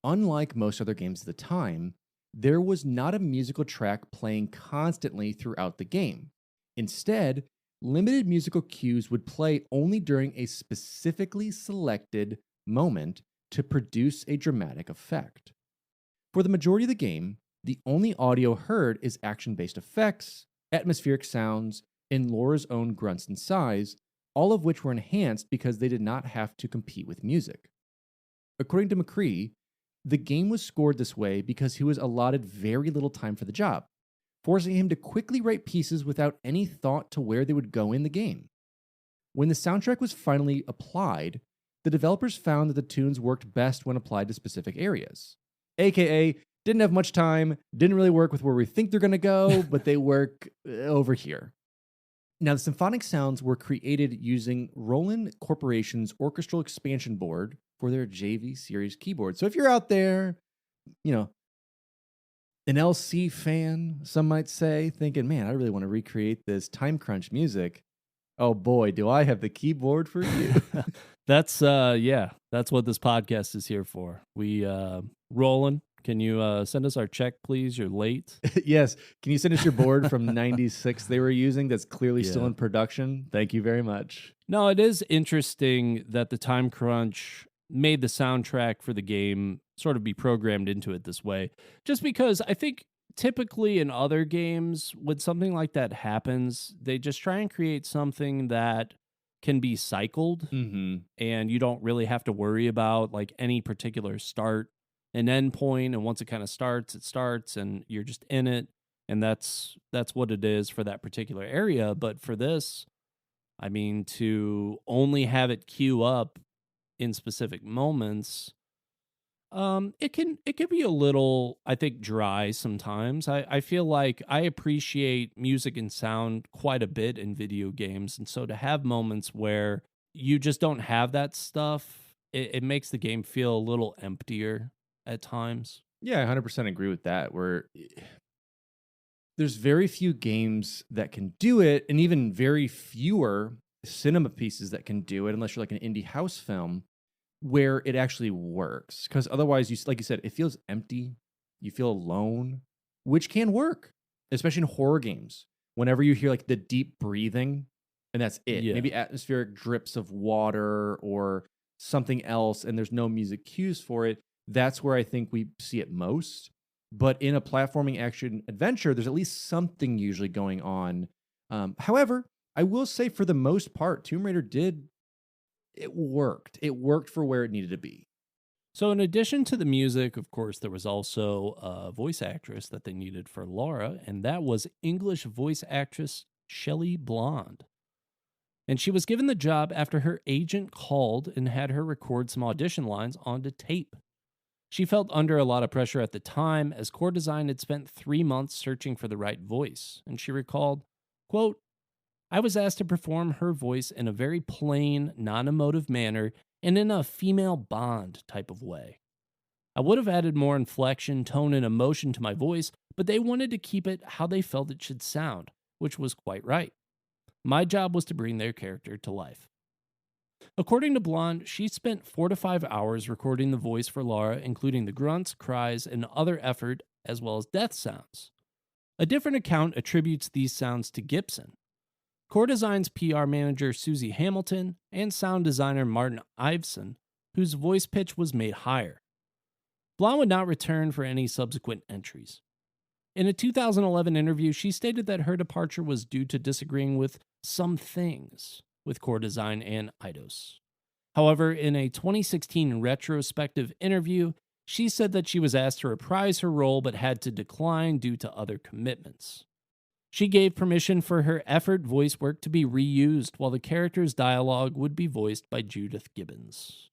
Speaker 1: Unlike most other games of the time, there was not a musical track playing constantly throughout the game. Instead, limited musical cues would play only during a specifically selected moment to produce a dramatic effect. For the majority of the game, the only audio heard is action-based effects, atmospheric sounds, and Laura's own grunts and sighs, all of which were enhanced because they did not have to compete with music. According to McCree, the game was scored this way because he was allotted very little time for the job, forcing him to quickly write pieces without any thought to where they would go in the game. When the soundtrack was finally applied, the developers found that the tunes worked best when applied to specific areas. AKA, didn't have much time, didn't really work with where we think they're going to go, but they work over here. Now, the symphonic sounds were created using Roland Corporation's orchestral expansion board for their JV series keyboard. So if you're out there, an LC fan, some might say, thinking, man, I really want to recreate this time crunch music. Oh boy, do I have the keyboard for you.
Speaker 3: That's what this podcast is here for. We, Roland, can you send us our check, please? You're late.
Speaker 1: Yes. Can you send us your board from 96 they were using that's clearly still in production? Thank you very much.
Speaker 3: No, it is interesting that the time crunch made the soundtrack for the game sort of be programmed into it this way. Just because I think typically in other games, when something like that happens, they just try and create something that can be cycled, and you don't really have to worry about like any particular start and end point. And once it kind of starts, it starts, and you're just in it. And that's what it is for that particular area. But for this, I mean, to only have it queue up in specific moments, it can be a little, I think, dry sometimes. I feel like I appreciate music and sound quite a bit in video games, and so to have moments where you just don't have that stuff, it makes the game feel a little emptier at times.
Speaker 1: Yeah, I 100% agree with that, where there's very few games that can do it, and even very fewer cinema pieces that can do it, unless you're like an indie house film, where it actually works. Because otherwise, like you said, it feels empty. You feel alone, which can work, especially in horror games. Whenever you hear like the deep breathing, and that's it.
Speaker 3: Yeah.
Speaker 1: Maybe atmospheric drips of water or something else, and there's no music cues for it. That's where I think we see it most. But in a platforming action adventure, there's at least something usually going on. However, I will say for the most part, Tomb Raider it worked. It worked for where it needed to be.
Speaker 3: So in addition to the music, of course, there was also a voice actress that they needed for Lara, and that was English voice actress Shelley Blond. and she was given the job after her agent called and had her record some audition lines onto tape. She felt under a lot of pressure at the time, as Core Design had spent 3 months searching for the right voice, and she recalled, quote, "I was asked to perform her voice in a very plain, non-emotive manner and in a female Bond type of way. I would have added more inflection, tone, and emotion to my voice, but they wanted to keep it how they felt it should sound, which was quite right. My job was to bring their character to life." According to Blonde, she spent 4 to 5 hours recording the voice for Lara, including the grunts, cries, and other effort, as well as death sounds. A different account attributes these sounds to Gibson. Core Design's PR manager Susie Hamilton and sound designer Martin Iveson, whose voice pitch was made higher. Blonde would not return for any subsequent entries. In a 2011 interview, she stated that her departure was due to disagreeing with some things with Core Design and Eidos. However, in a 2016 retrospective interview, she said that she was asked to reprise her role but had to decline due to other commitments. She gave permission for her effort voice work to be reused, while the character's dialogue would be voiced by Judith Gibbons.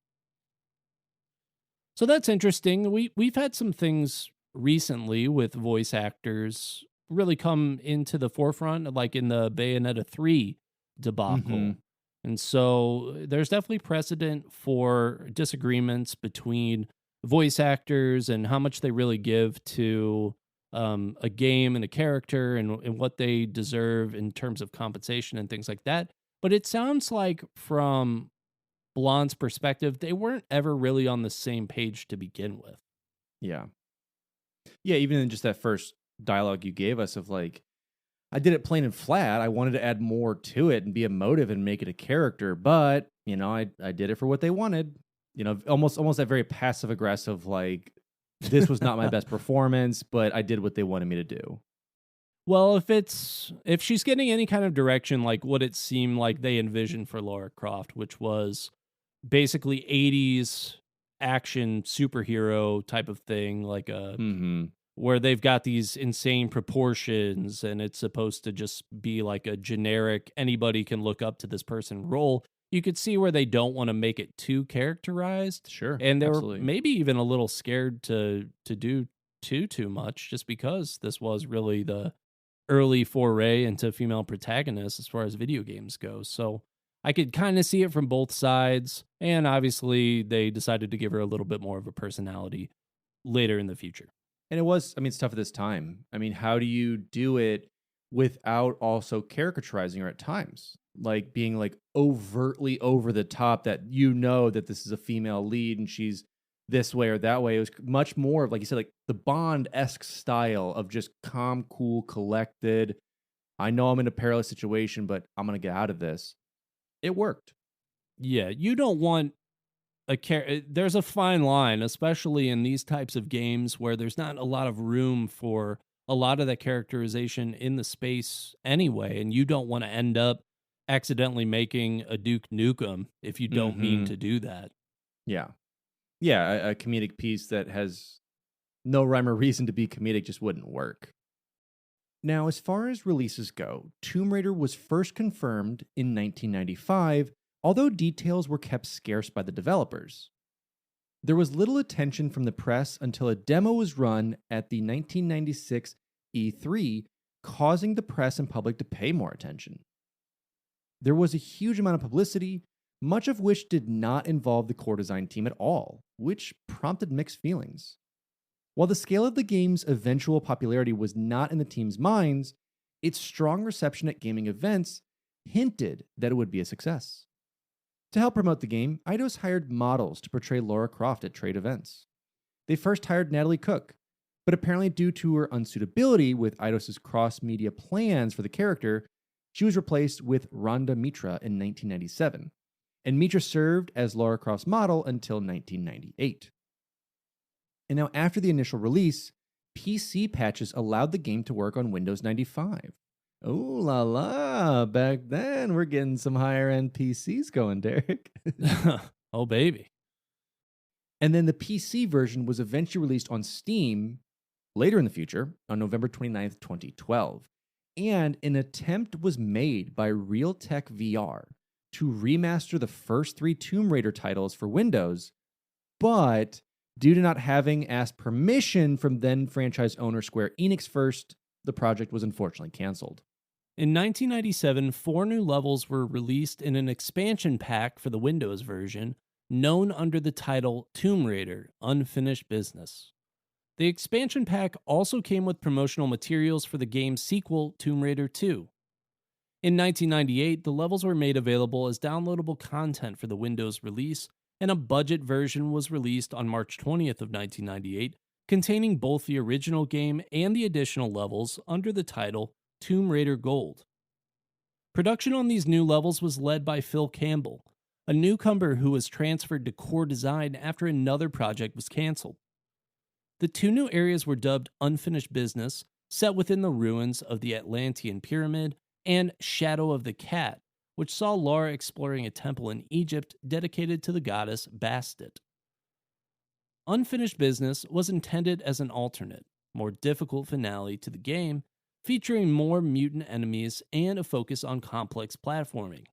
Speaker 3: So that's interesting. We've had some things recently with voice actors really come into the forefront, like in the Bayonetta 3 debacle.
Speaker 1: Mm-hmm.
Speaker 3: And so there's definitely precedent for disagreements between voice actors and how much they really give to a game and a character and what they deserve in terms of compensation and things like that. But it sounds like from Blonde's perspective, they weren't ever really on the same page to begin with.
Speaker 1: Yeah. Yeah, even in just that first dialogue you gave us of like, I did it plain and flat. I wanted to add more to it and be emotive and make it a character, but I did it for what they wanted. Almost that very passive aggressive, like, this was not my best performance, but I did what they wanted me to do.
Speaker 3: Well, if she's getting any kind of direction like what it seemed like they envisioned for Lara Croft, which was basically 80s action superhero type of thing, like where they've got these insane proportions and it's supposed to just be like a generic anybody can look up to this person role, you could see where they don't want to make it too characterized.
Speaker 1: Sure.
Speaker 3: And they
Speaker 1: absolutely.
Speaker 3: were maybe even a little scared to do too much, just because this was really the early foray into female protagonists as far as video games go. So I could kind of see it from both sides. And obviously they decided to give her a little bit more of a personality later in the future.
Speaker 1: And it's tough at this time. How do you do it without also caricaturizing her at times? Like being like overtly over the top that that this is a female lead and she's this way or that way. It was much more of, like you said, like the Bond-esque style of just calm, cool, collected. I know I'm in a perilous situation, but I'm going to get out of this. It worked.
Speaker 3: Yeah, you don't want there's a fine line, especially in these types of games where there's not a lot of room for a lot of that characterization in the space anyway, and you don't want to end up accidentally making a Duke Nukem if you don't mean to do that.
Speaker 1: Yeah. Yeah, a comedic piece that has no rhyme or reason to be comedic just wouldn't work. Now, as far as releases go, Tomb Raider was first confirmed in 1995, although details were kept scarce by the developers. There was little attention from the press until a demo was run at the 1996 E3, causing the press and public to pay more attention. There was a huge amount of publicity, much of which did not involve the core design team at all, which prompted mixed feelings. While the scale of the game's eventual popularity was not in the team's minds, its strong reception at gaming events hinted that it would be a success. To help promote the game, Eidos hired models to portray Lara Croft at trade events. They first hired Natalie Cook, but apparently due to her unsuitability with Eidos' cross-media plans for the character, she was replaced with Rhonda Mitra in 1997, and Mitra served as Lara Croft's model until 1998. And now after the initial release, PC patches allowed the game to work on Windows 95. Oh la la, back then we're getting some higher end PCs going, Derek.
Speaker 3: Oh baby.
Speaker 1: And then the PC version was eventually released on Steam later in the future on November 29th, 2012. And an attempt was made by Realtek VR to remaster the first 3 Tomb Raider titles for Windows, but due to not having asked permission from then franchise owner Square Enix first, the project was unfortunately canceled.
Speaker 3: In 1997, 4 new levels were released in an expansion pack for the Windows version, known under the title Tomb Raider: Unfinished Business. The expansion pack also came with promotional materials for the game's sequel, Tomb Raider 2. In 1998, the levels were made available as downloadable content for the Windows release, and a budget version was released on March 20th of 1998, containing both the original game and the additional levels under the title Tomb Raider Gold. Production on these new levels was led by Phil Campbell, a newcomer who was transferred to core design after another project was canceled. The 2 new areas were dubbed Unfinished Business, set within the ruins of the Atlantean Pyramid, and Shadow of the Cat, which saw Lara exploring a temple in Egypt dedicated to the goddess Bastet. Unfinished Business was intended as an alternate, more difficult finale to the game, featuring more mutant enemies and a focus on complex platforming.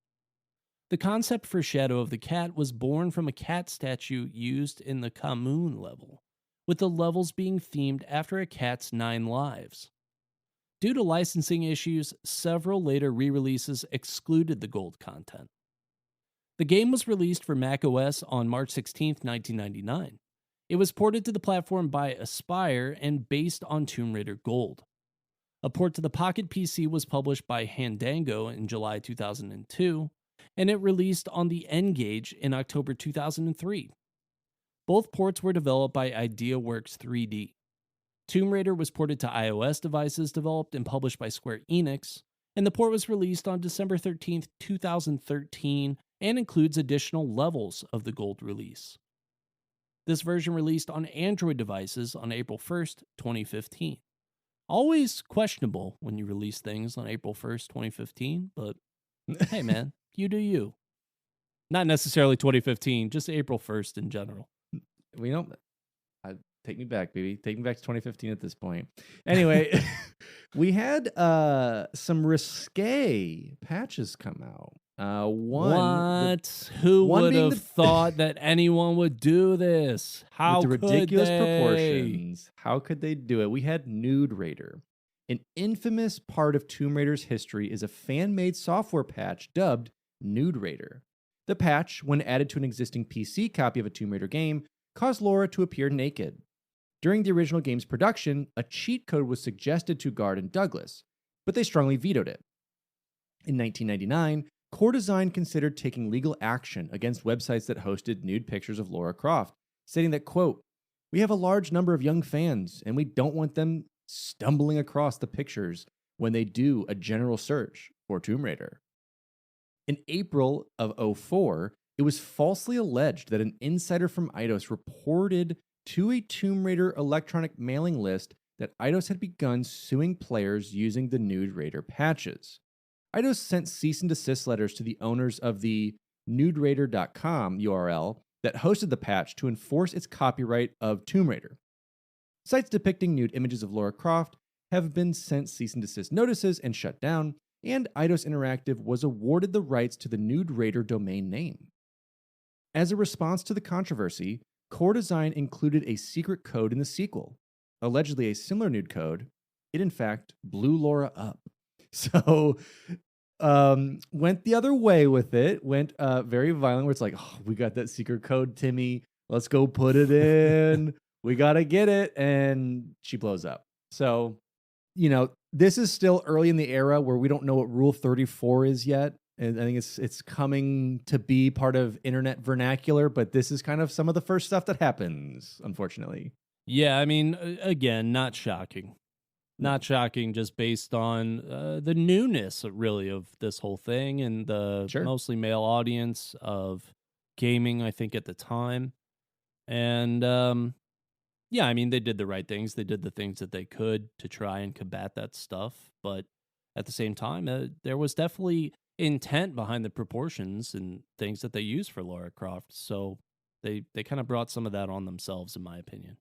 Speaker 3: The concept for Shadow of the Cat was born from a cat statue used in the Commune level, with the levels being themed after a cat's 9 lives. Due to licensing issues, several later re-releases excluded the gold content. The game was released for macOS on March 16, 1999. It was ported to the platform by Aspyr and based on Tomb Raider Gold. A port to the Pocket PC was published by Fandango in July 2002, and it released on the N-Gage in October 2003. Both ports were developed by IdeaWorks 3D. Tomb Raider was ported to iOS devices developed and published by Square Enix, and the port was released on December 13, 2013, and includes additional levels of the Gold release. This version released on Android devices on April 1st, 2015. Always questionable when you release things on April 1st, 2015, but hey man, you do you. Not necessarily 2015, just April 1st in general.
Speaker 1: We don't... Take me back, baby. Take me back to 2015 at this point. Anyway, we had some risque patches come out.
Speaker 3: Who would have thought that anyone would do this? How
Speaker 1: with the
Speaker 3: could
Speaker 1: ridiculous
Speaker 3: they?
Speaker 1: Proportions. How could they do it? We had Nude Raider. An infamous part of Tomb Raider's history is a fan-made software patch dubbed Nude Raider. The patch, when added to an existing PC copy of a Tomb Raider game, caused Lara to appear naked. During the original game's production, a cheat code was suggested to Guard and Douglas, but they strongly vetoed it. In 1999, Core Design considered taking legal action against websites that hosted nude pictures of Lara Croft, stating that, quote, "We have a large number of young fans, and we don't want them stumbling across the pictures when they do a general search for Tomb Raider." In April of 2004, it was falsely alleged that an insider from Eidos reported to a Tomb Raider electronic mailing list that Eidos had begun suing players using the Nude Raider patches. Eidos sent cease and desist letters to the owners of the nuderaider.com URL that hosted the patch to enforce its copyright of Tomb Raider. Sites depicting nude images of Lara Croft have been sent cease and desist notices and shut down, and Eidos Interactive was awarded the rights to the Nude Raider domain name. As a response to the controversy, Core Design included a secret code in the sequel. Allegedly a similar nude code, it in fact blew Lara up. So, went the other way with it, went very violent, where it's like, oh, we got that secret code, Timmy, let's go put it in, we gotta get it, and she blows up. So, this is still early in the era where we don't know what Rule 34 is yet. And I think it's coming to be part of internet vernacular, but this is kind of some of the first stuff that happens, unfortunately.
Speaker 3: Yeah, I mean, again, not shocking. Not shocking, just based on the newness, really, of this whole thing and the mostly male audience of gaming, I think, at the time. And, yeah, I mean, they did the right things. They did the things that they could to try and combat that stuff. But at the same time, there was definitely intent behind the proportions and things that they used for Lara Croft. So they kind of brought some of that on themselves, in my opinion.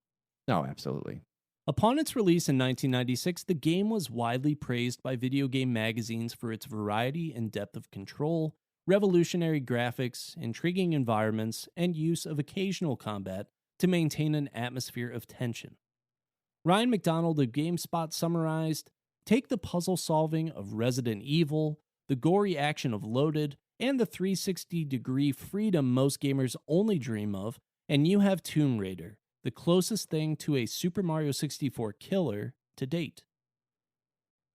Speaker 1: No, absolutely.
Speaker 3: Upon its release in 1996, the game was widely praised by video game magazines for its variety and depth of control, revolutionary graphics, intriguing environments, and use of occasional combat to maintain an atmosphere of tension. Ryan McDonald of GameSpot summarized, "Take the puzzle solving of Resident Evil, the gory action of Loaded, and the 360-degree freedom most gamers only dream of, and you have Tomb Raider, the closest thing to a Super Mario 64 killer to date."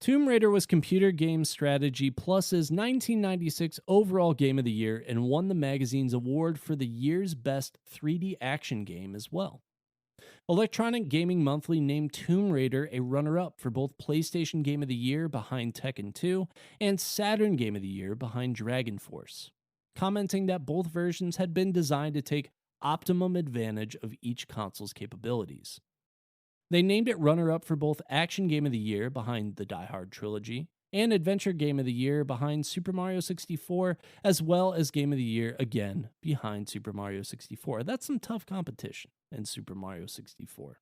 Speaker 3: Tomb Raider was Computer Game Strategy Plus's 1996 overall Game of the Year and won the magazine's award for the year's best 3D action game as well. Electronic Gaming Monthly named Tomb Raider a runner-up for both PlayStation Game of the Year behind Tekken 2 and Saturn Game of the Year behind Dragon Force, commenting that both versions had been designed to take optimum advantage of each console's capabilities. They named it runner-up for both Action Game of the Year behind the Die Hard trilogy and Adventure Game of the Year behind Super Mario 64, as well as Game of the Year again behind Super Mario 64. That's some tough competition in Super Mario 64.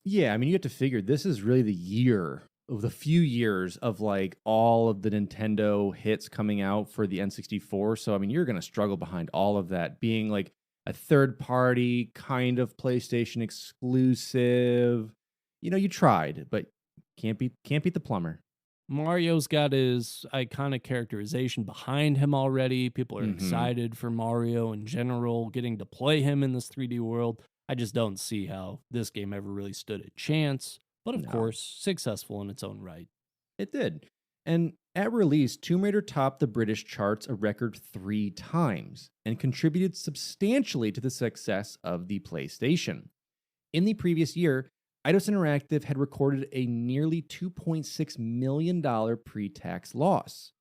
Speaker 1: Yeah, I mean, you have to figure this is really the year of the few years of like all of the Nintendo hits coming out for the N64. So, I mean, you're going to struggle behind all of that being like a third party kind of PlayStation exclusive. You know, you tried, but can't beat the plumber.
Speaker 3: Mario's got his iconic characterization behind him already. People are excited for Mario in general, getting to play him in this 3D world. I just don't see how this game ever really stood a chance, but of course, successful in its own right.
Speaker 1: It did. And at release, Tomb Raider topped the British charts a record 3 times and contributed substantially to the success of the PlayStation. In the previous year, Eidos Interactive had recorded a nearly $2.6 million pre-tax loss.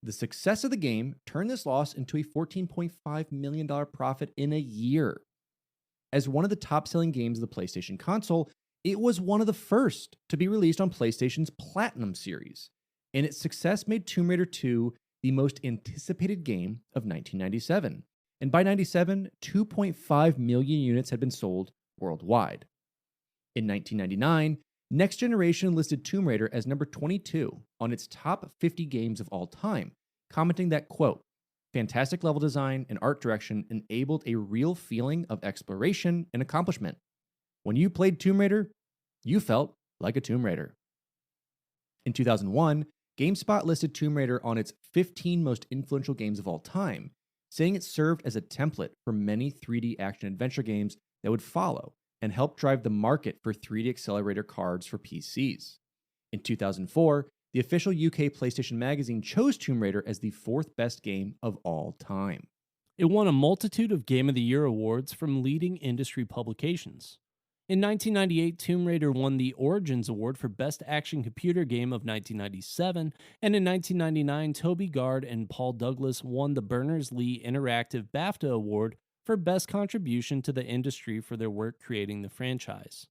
Speaker 1: The success of the game turned this loss into a $14.5 million profit in a year. As one of the top-selling games of the PlayStation console, it was one of the first to be released on PlayStation's Platinum series, and its success made Tomb Raider 2 the most anticipated game of 1997. And by 97, 2.5 million units had been sold worldwide. In 1999, Next Generation listed Tomb Raider as number 22 on its top 50 games of all time, commenting that, quote, "Fantastic level design and art direction enabled a real feeling of exploration and accomplishment. When you played Tomb Raider, you felt like a Tomb Raider." In 2001, GameSpot listed Tomb Raider on its 15 most influential games of all time, saying it served as a template for many 3D action-adventure games that would follow and help drive the market for 3D accelerator cards for PCs. In 2004, the official UK PlayStation magazine chose Tomb Raider as the 4th best game of all time.
Speaker 3: It won a multitude of Game of the Year awards from leading industry publications. In 1998, Tomb Raider won the Origins Award for Best Action Computer Game of 1997, and in 1999, Toby Gard and Paul Douglas won the Berners-Lee Interactive BAFTA Award for Best Contribution to the Industry for their work creating the franchise.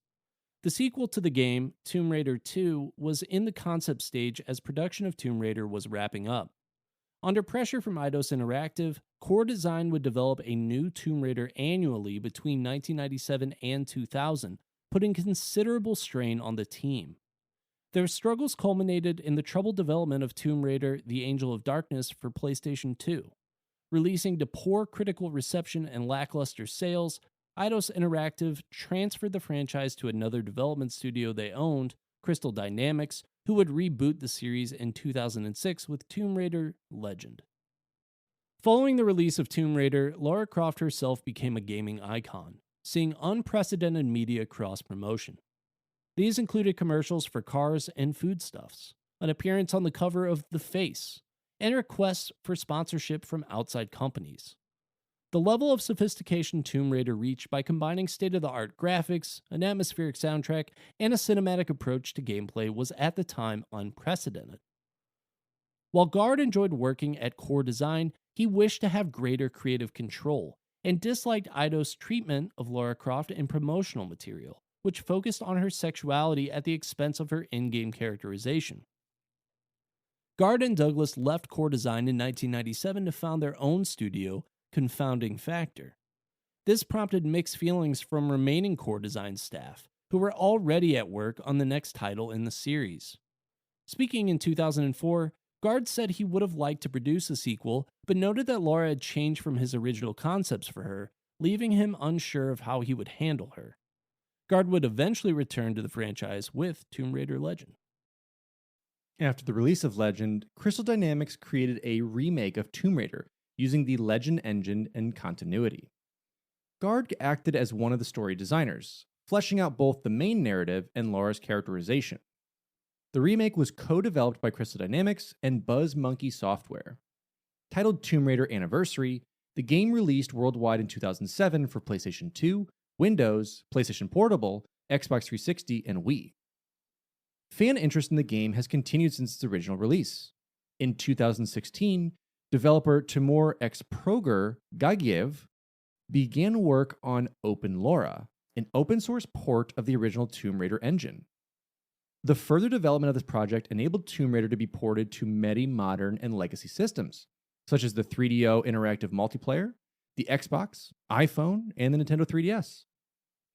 Speaker 3: The sequel to the game, Tomb Raider 2, was in the concept stage as production of Tomb Raider was wrapping up. Under pressure from Eidos Interactive, Core Design would develop a new Tomb Raider annually between 1997 and 2000, putting considerable strain on the team. Their struggles culminated in the troubled development of Tomb Raider: The Angel of Darkness for PlayStation 2. Releasing to poor critical reception and lackluster sales, Eidos Interactive transferred the franchise to another development studio they owned, Crystal Dynamics, who would reboot the series in 2006 with Tomb Raider Legend. Following the release of Tomb Raider, Lara Croft herself became a gaming icon, seeing unprecedented media cross-promotion. These included commercials for cars and foodstuffs, an appearance on the cover of The Face, and requests for sponsorship from outside companies. The level of sophistication Tomb Raider reached by combining state-of-the-art graphics, an atmospheric soundtrack, and a cinematic approach to gameplay was at the time unprecedented. While Gard enjoyed working at Core Design, he wished to have greater creative control and disliked Eidos' treatment of Lara Croft in promotional material, which focused on her sexuality at the expense of her in-game characterization. Gard and Douglas left Core Design in 1997 to found their own studio, Confounding Factor. This prompted mixed feelings from remaining Core Design staff, who were already at work on the next title in the series. Speaking in 2004, Guard said he would have liked to produce a sequel, but noted that Lara had changed from his original concepts for her, leaving him unsure of how he would handle her. Guard would eventually return to the franchise with Tomb Raider Legend.
Speaker 1: After the release of Legend, Crystal Dynamics created a remake of Tomb Raider using the Legend engine and continuity. Guard acted as one of the story designers, fleshing out both the main narrative and Lara's characterization. The remake was co-developed by Crystal Dynamics and Buzz Monkey Software. Titled Tomb Raider Anniversary, the game released worldwide in 2007 for PlayStation 2, Windows, PlayStation Portable, Xbox 360, and Wii. Fan interest in the game has continued since its original release. In 2016, developer Timur X. Proger Gagiev began work on Open Lara, an open-source port of the original Tomb Raider engine. The further development of this project enabled Tomb Raider to be ported to many modern and legacy systems, such as the 3DO interactive multiplayer, the Xbox, iPhone, and the Nintendo 3DS.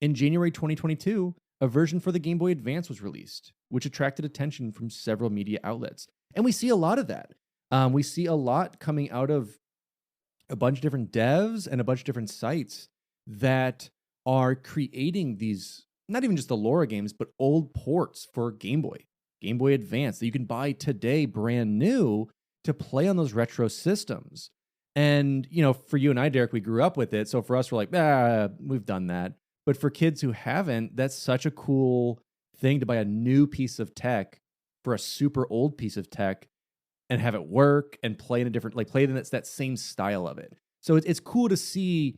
Speaker 1: In January 2022, a version for the Game Boy Advance was released, which attracted attention from several media outlets. And we see a lot of that. We see a lot coming out of a bunch of different devs and a bunch of different sites that are creating these, not even just the Lara games, but old ports for Game Boy Advance that you can buy today brand new to play on those retro systems. And, for you and I, Derek, we grew up with it. So for us, we're like, we've done that. But for kids who haven't, that's such a cool thing to buy a new piece of tech for a super old piece of tech and have it work and play in a different, play in that same style of it. So it's cool to see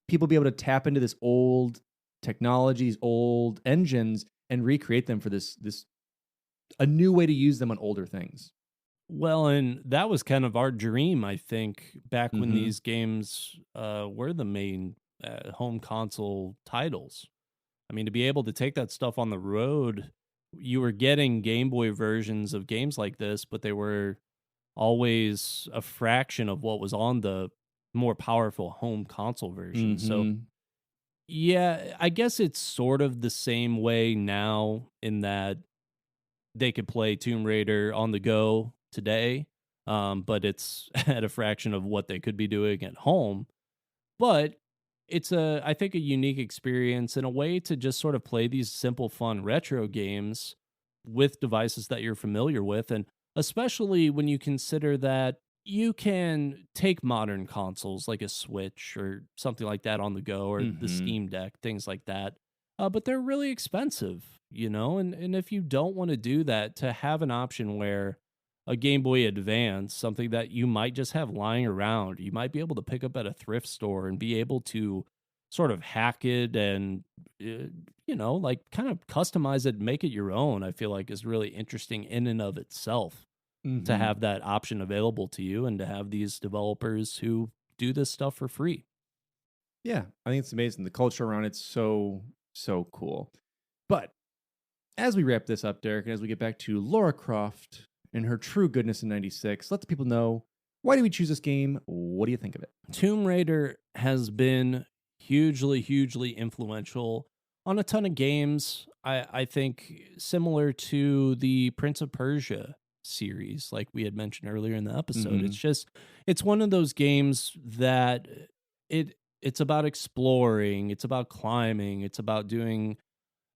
Speaker 1: people be able to tap into this old technologies, old engines, and recreate them for this a new way to use them on older things.
Speaker 3: Well, and that was kind of our dream, I think, back when these games were the main home console titles. I mean, to be able to take that stuff on the road, you were getting Game Boy versions of games like this, but they were always a fraction of what was on the more powerful home console version. So, yeah, I guess it's sort of the same way now in that they could play Tomb Raider on the go today, but it's at a fraction of what they could be doing at home. But it's I think a unique experience and a way to just sort of play these simple, fun retro games with devices that you're familiar with. And especially when you consider that you can take modern consoles like a Switch or something like that on the go, or the Steam Deck, things like that. But they're really expensive, and if you don't want to do that, to have an option where a Game Boy Advance, something that you might just have lying around, you might be able to pick up at a thrift store and be able to sort of hack it and, kind of customize it, make it your own, I feel like is really interesting in and of itself to have that option available to you and to have these developers who do this stuff for free.
Speaker 1: Yeah, I think it's amazing. The culture around it's so cool. But as we wrap this up, Derek, and as we get back to Lara Croft and her true goodness in 96, let the people know, why did we choose this game? What do you think of it?
Speaker 3: Tomb Raider has been hugely, hugely influential on a ton of games. I think similar to the Prince of Persia series, like we had mentioned earlier in the episode. It's one of those games that it's about exploring, it's about climbing, it's about doing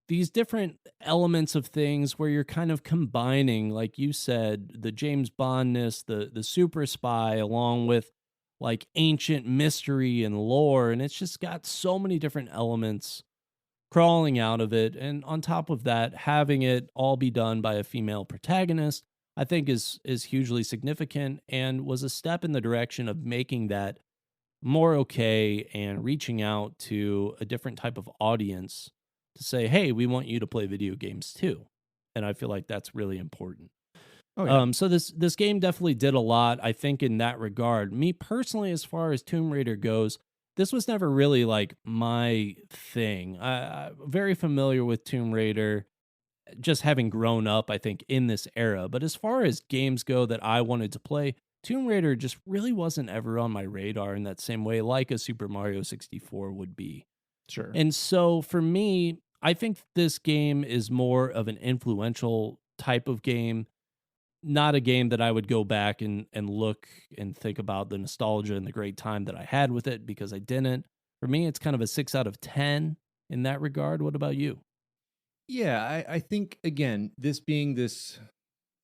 Speaker 3: these different elements of things where you're kind of combining, like you said, the James Bondness, the super spy, along with like ancient mystery and lore. And it's just got so many different elements crawling out of it. And on top of that, having it all be done by a female protagonist, I think is hugely significant and was a step in the direction of making that more okay and reaching out to a different type of audience to say, hey, we want you to play video games too. And I feel like that's really important.
Speaker 1: Oh, yeah.
Speaker 3: So this game definitely did a lot, I think, in that regard. Me personally, as far as Tomb Raider goes, this was never really like my thing. I'm very familiar with Tomb Raider, just having grown up, I think, in this era. But as far as games go that I wanted to play, Tomb Raider just really wasn't ever on my radar in that same way like a Super Mario 64 would be.
Speaker 1: Sure.
Speaker 3: And so for me, I think this game is more of an influential type of game. not a game that I would go back and look and think about the nostalgia and the great time that I had with it, because I didn't. For me, it's kind of a 6 out of 10 in that regard. What about you?
Speaker 1: Yeah, I think, again, this being this,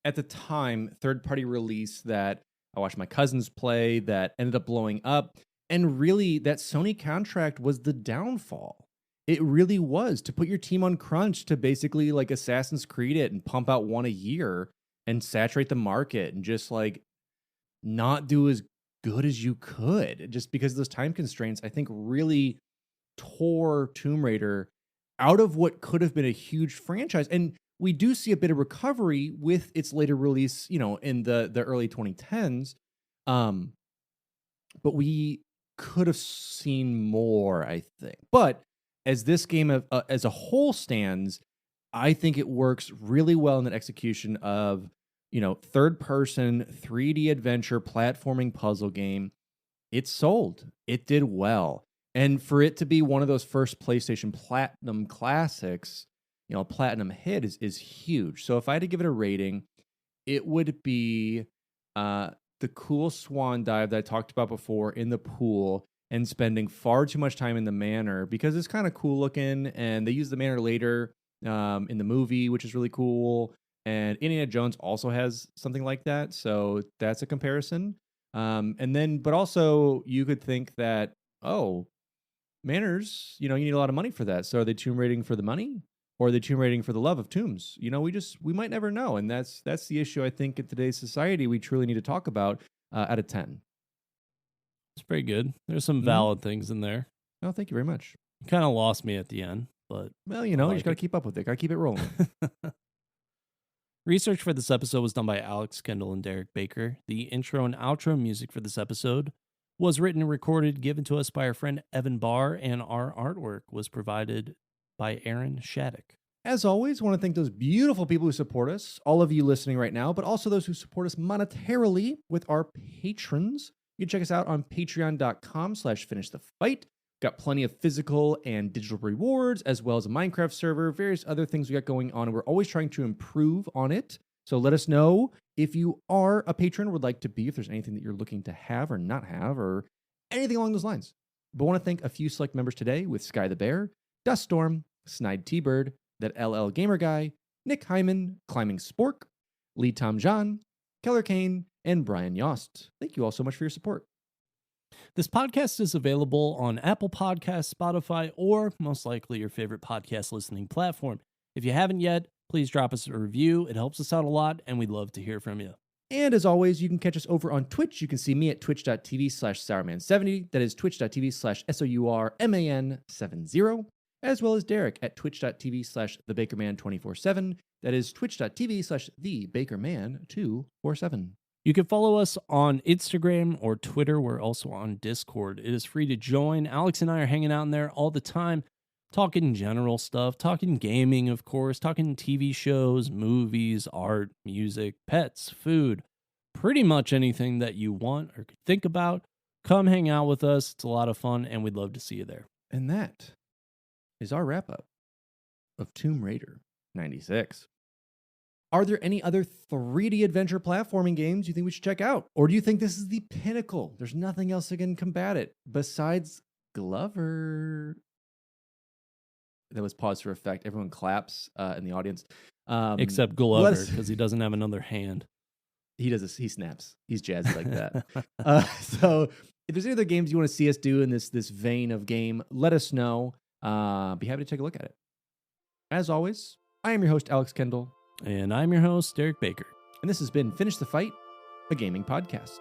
Speaker 1: at the time, third-party release that I watched my cousins play that ended up blowing up, and really that Sony contract was the downfall. It really was, to put your team on crunch, to basically like Assassin's Creed it and pump out one a year and saturate the market and just like not do as good as you could, just because of those time constraints, I think really tore Tomb Raider out of what could have been a huge franchise. And we do see a bit of recovery with its later release, in the early 2010s. But we could have seen more, I think. But as this game as a whole stands, I think it works really well in the execution of, third person 3D adventure platforming puzzle game. It sold. It did well. And for it to be one of those first PlayStation Platinum classics, platinum hit is huge. So if I had to give it a rating, it would be the cool swan dive that I talked about before in the pool, and spending far too much time in the manor because it's kind of cool looking, and they use the manor later in the movie, which is really cool. And Indiana Jones also has something like that, so that's a comparison. But also you could think that, manors, you need a lot of money for that. So are they tomb raiding for the money, or are they tomb raiding for the love of tombs? We might never know, and that's the issue I think in today's society we truly need to talk about out of 10.
Speaker 3: It's pretty good. There's some valid things in there.
Speaker 1: Oh, thank you very much.
Speaker 3: Kind of lost me at the end, but
Speaker 1: well, you just got to keep up with it. Got to keep it rolling.
Speaker 3: Research for this episode was done by Alex Kendall and Derek Baker. The intro and outro music for this episode was written and recorded, given to us by our friend Evan Barr, and our artwork was provided by Aaron Shattuck.
Speaker 1: As always, I want to thank those beautiful people who support us, all of you listening right now, but also those who support us monetarily with our patrons. You can check us out on patreon.com/finishthefight. Got plenty of physical and digital rewards, as well as a Minecraft server, various other things we got going on. And we're always trying to improve on it. So let us know if you are a patron or would like to be, if there's anything that you're looking to have or not have, or anything along those lines. But I want to thank a few select members today with Sky the Bear, Duststorm, Snide T-Bird, That LL Gamer Guy, Nick Hyman, Climbing Spork, Lee Tom John, Keller Kane, and Brian Yost. Thank you all so much for your support.
Speaker 3: This podcast is available on Apple Podcasts, Spotify, or most likely your favorite podcast listening platform. If you haven't yet, please drop us a review. It helps us out a lot, and we'd love to hear from you.
Speaker 1: And as always, you can catch us over on Twitch. You can see me at twitch.tv/sourman70. That is twitch.tv/sourman70. As well as Derek at twitch.tv/thebakerman247. That is twitch.tv/thebakerman247.
Speaker 3: You can follow us on Instagram or Twitter. We're also on Discord. It is free to join. Alex and I are hanging out in there all the time, talking general stuff, talking gaming, of course, talking TV shows, movies, art, music, pets, food, pretty much anything that you want or could think about. Come hang out with us. It's a lot of fun, and we'd love to see you there.
Speaker 1: And that is our wrap-up of Tomb Raider 96. Are there any other 3D adventure platforming games you think we should check out? Or do you think this is the pinnacle? There's nothing else that can combat it besides Glover. That was paused for effect. Everyone claps in the audience.
Speaker 3: Except Glover, because he doesn't have another hand.
Speaker 1: He does. He snaps. He's jazzy like that. So if there's any other games you want to see us do in this vein of game, let us know. Be happy to take a look at it. As always, I am your host, Alex Kendall.
Speaker 3: And I'm your host, Derek Baker.
Speaker 1: And this has been Finish the Fight, a gaming podcast.